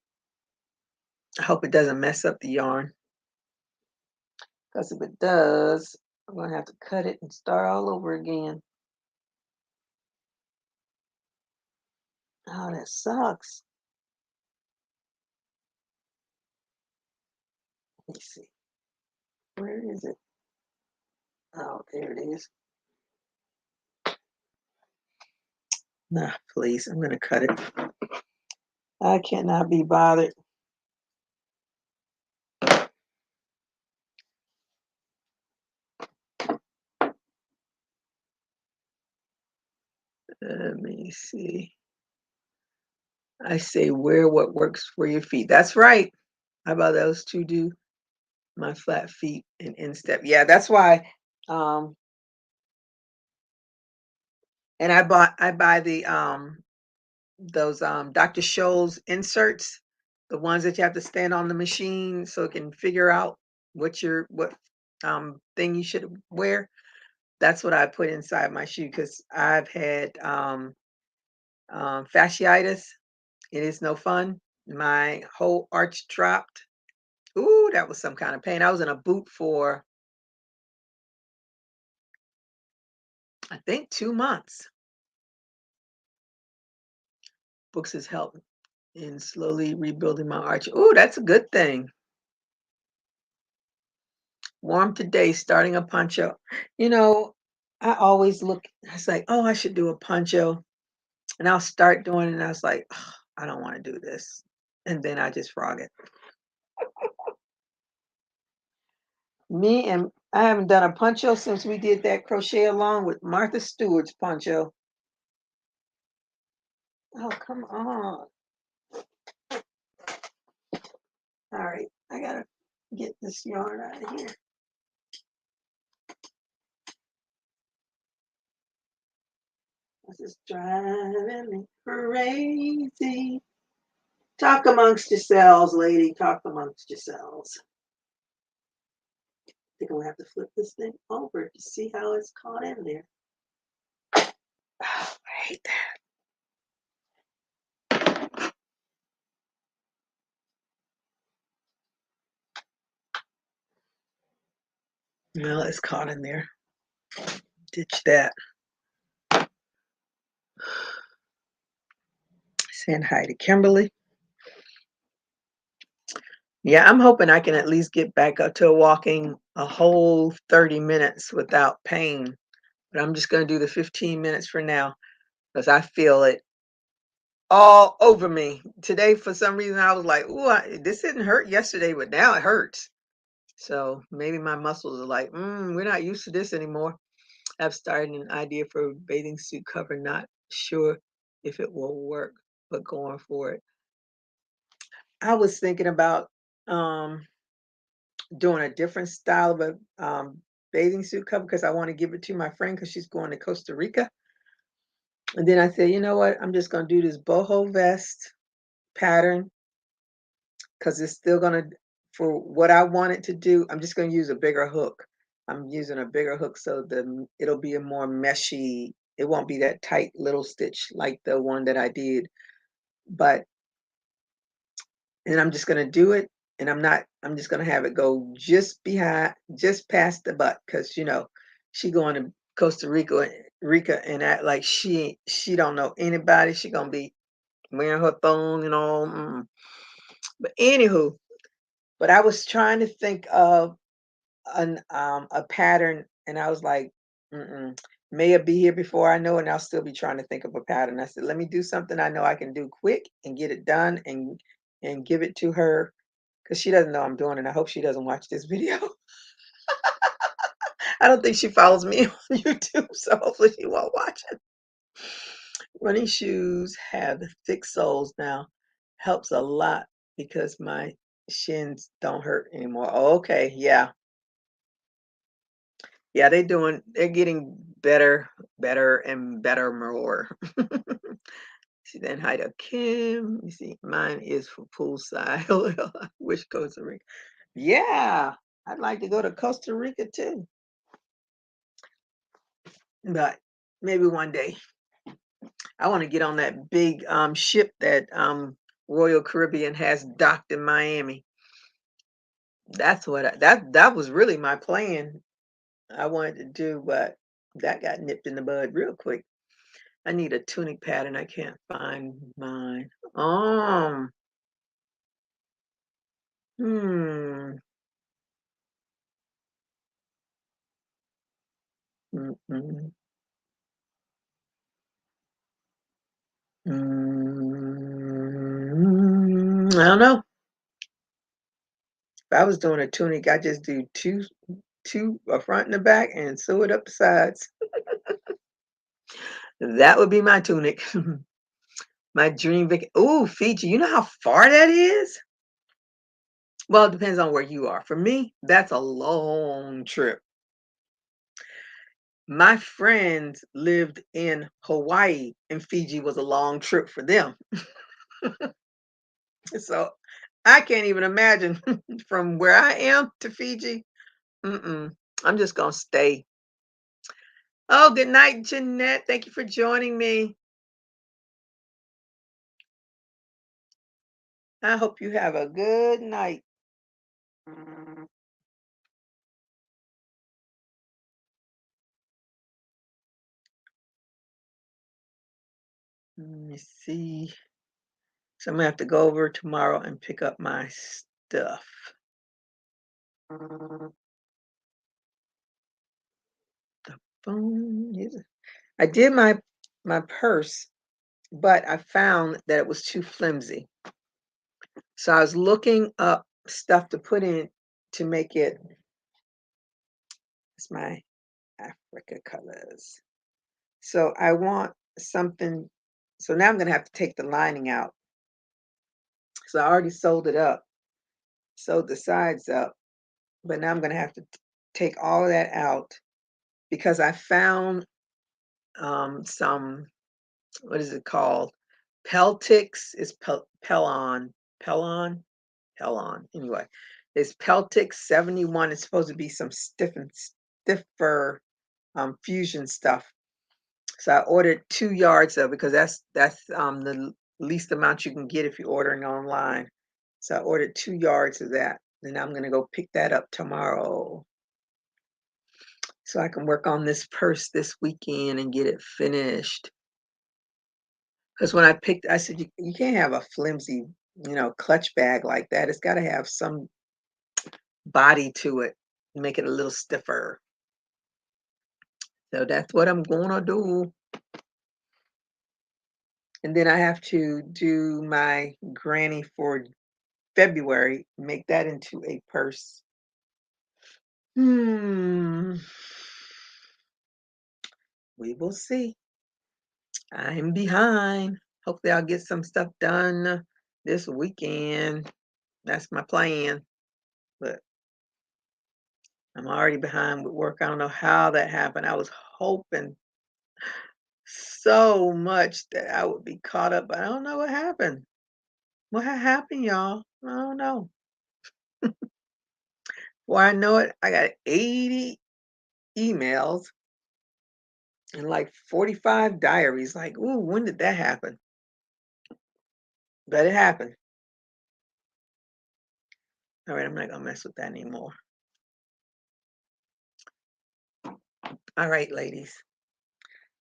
I hope it doesn't mess up the yarn. Because if it does, I'm going to have to cut it and start all over again. Oh, that sucks. Let me see. Where is it? Oh, there it is. Nah, please. I'm going to cut it. I cannot be bothered. Let me see. I say wear what works for your feet. That's right. How about those two do? My flat feet and instep. Yeah, that's why. Um, and I buy the those Dr. Scholl's inserts, the ones that you have to stand on the machine so it can figure out what thing you should wear. That's what I put inside my shoe because I've had fasciitis. It is no fun. My whole arch dropped. Ooh, that was some kind of pain. I was in a boot for, I think, 2 months. Books has helped in slowly rebuilding my arch. Ooh, that's a good thing. Warm today, starting a poncho. You know, I always look, I was like, oh, I should do a poncho. And I'll start doing it. And I was like, oh, I don't want to do this. And then I just frog it. Me and I haven't done a poncho since we did that crochet along with Martha Stewart's poncho. Oh, come on. All right, I gotta get this yarn out of here. This is driving me crazy. Talk amongst yourselves, lady. Talk amongst yourselves. I think I'm gonna have to flip this thing over to see how it's caught in there. Oh, I hate that. Well, it's caught in there. Ditch that. Saying hi to Kimberly. Yeah, I'm hoping I can at least get back up to walking a whole 30 minutes without pain. But I'm just going to do the 15 minutes for now because I feel it all over me. Today, for some reason, I was like, ooh, this didn't hurt yesterday, but now it hurts. So maybe my muscles are like, we're not used to this anymore. I've started an idea for a bathing suit cover, not sure if it will work, but going for it. I was thinking about doing a different style of a bathing suit cover because I want to give it to my friend because she's going to Costa Rica. And then I said, you know what? I'm just going to do this boho vest pattern because it's still going to, for what I want it to do, I'm just going to use a bigger hook. I'm using a bigger hook so it'll be a more meshy, it won't be that tight little stitch like the one that I did. But, and I'm just going to do it. And I'm just going to have it go just past the butt because, she going to Costa Rica and act like she don't know anybody. She going to be wearing her thong and all. But anywho, but I was trying to think of a pattern, and I was like, may it be here before I know it, and I'll still be trying to think of a pattern. I said, let me do something I know I can do quick and get it done and give it to her because she doesn't know I'm doing it. I hope she doesn't watch this video. I don't think she follows me on YouTube, so hopefully she won't watch it. Running shoes have thick soles now. Helps a lot because my shins don't hurt anymore. Oh, okay, yeah. Yeah, they're getting better, and better more. See, then hi to Kim. Let me see. Mine is for poolside. I wish Costa Rica. Yeah, I'd like to go to Costa Rica too. But maybe one day. I want to get on that big ship that Royal Caribbean has docked in Miami. That's that was really my plan. I wanted to do, but that got nipped in the bud real quick. I need a tunic pattern. I can't find mine. Hmm. Mm-mm. I don't know. If I was doing a tunic, I just do two a front and a back and sew it up the sides. That would be my tunic. My dream Ooh, Fiji. You know how far that is? Well, it depends on where you are. For me, that's a long trip. My friends lived in Hawaii, and Fiji was a long trip for them. So I can't even imagine from where I am to Fiji. I'm just gonna stay. Oh, good night, Jeanette. Thank you for joining me. I hope you have a good night. Mm, Let me see. So I'm gonna have to go over tomorrow and pick up my stuff. Mm, The phone. I did my purse. but I found that it was too flimsy. So I was looking up stuff to put in to make it, it's my Africa colors. So I want something, so now I'm gonna have to take the lining out. So I already sewed it up, sewed the sides up, but now I'm gonna have to take all of that out because I found some, what is it called? Peltics is Pelon. Anyway, it's Peltic 71. It's supposed to be some stiffer fusion stuff. So I ordered 2 yards of it because that's the least amount you can get if you're ordering online. So I ordered 2 yards of that. And I'm gonna go pick that up tomorrow. So I can work on this purse this weekend and get it finished. Because when I picked, I said, you can't have a flimsy, clutch bag like that. It's got to have some body to it, make it a little stiffer. So that's what I'm going to do. And then I have to do my granny for February, make that into a purse. We will see. I'm behind. Hopefully I'll get some stuff done this weekend. That's my plan. But I'm already behind with work. I don't know how that happened. I was hoping so much that I would be caught up, but I don't know what happened. What happened, y'all? I don't know. Well, I know it. I got 80 emails and like 45 diaries. Like, ooh, when did that happen? But it happened. All right, I'm not gonna mess with that anymore. All right, ladies.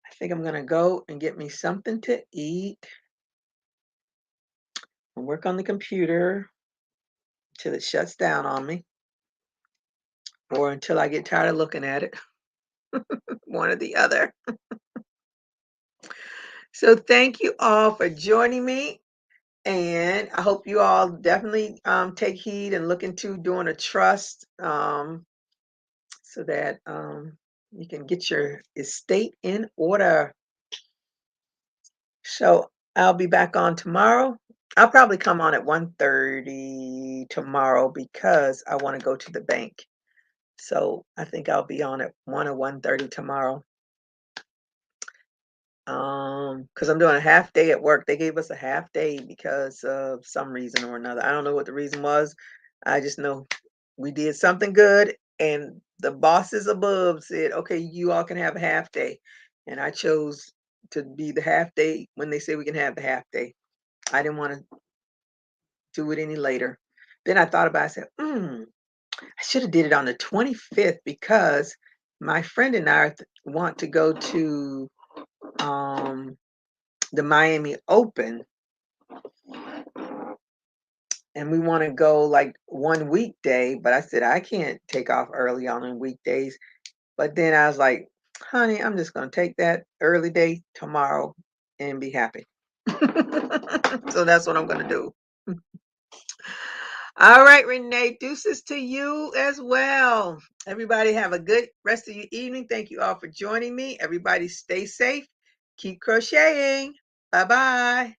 I think I'm gonna go and get me something to eat and work on the computer till it shuts down on me or until I get tired of looking at it. One or the other. So thank you all for joining me. And I hope you all definitely take heed and look into doing a trust so that you can get your estate in order. So I'll be back on tomorrow. I'll probably come on at 1:30 tomorrow because I want to go to the bank. So I think I'll be on at 1 or 1:30 tomorrow. Because I'm doing a half day at work. They gave us a half day because of some reason or another. I don't know what the reason was. I just know we did something good and the bosses above said, okay, you all can have a half day. And I chose to be the half day when they say we can have the half day. I didn't want to do it any later. Then I thought about it, I said, I should have did it on the 25th because my friend and I want to go to the Miami Open, and we want to go like one weekday, but I said I can't take off early on weekdays. But then I was like, honey, I'm just going to take that early day tomorrow and be happy. So that's what I'm going to do. All right, Renee, deuces to you as well. Everybody have a good rest of your evening. Thank you all for joining me. Everybody stay safe. Keep crocheting. Bye-bye.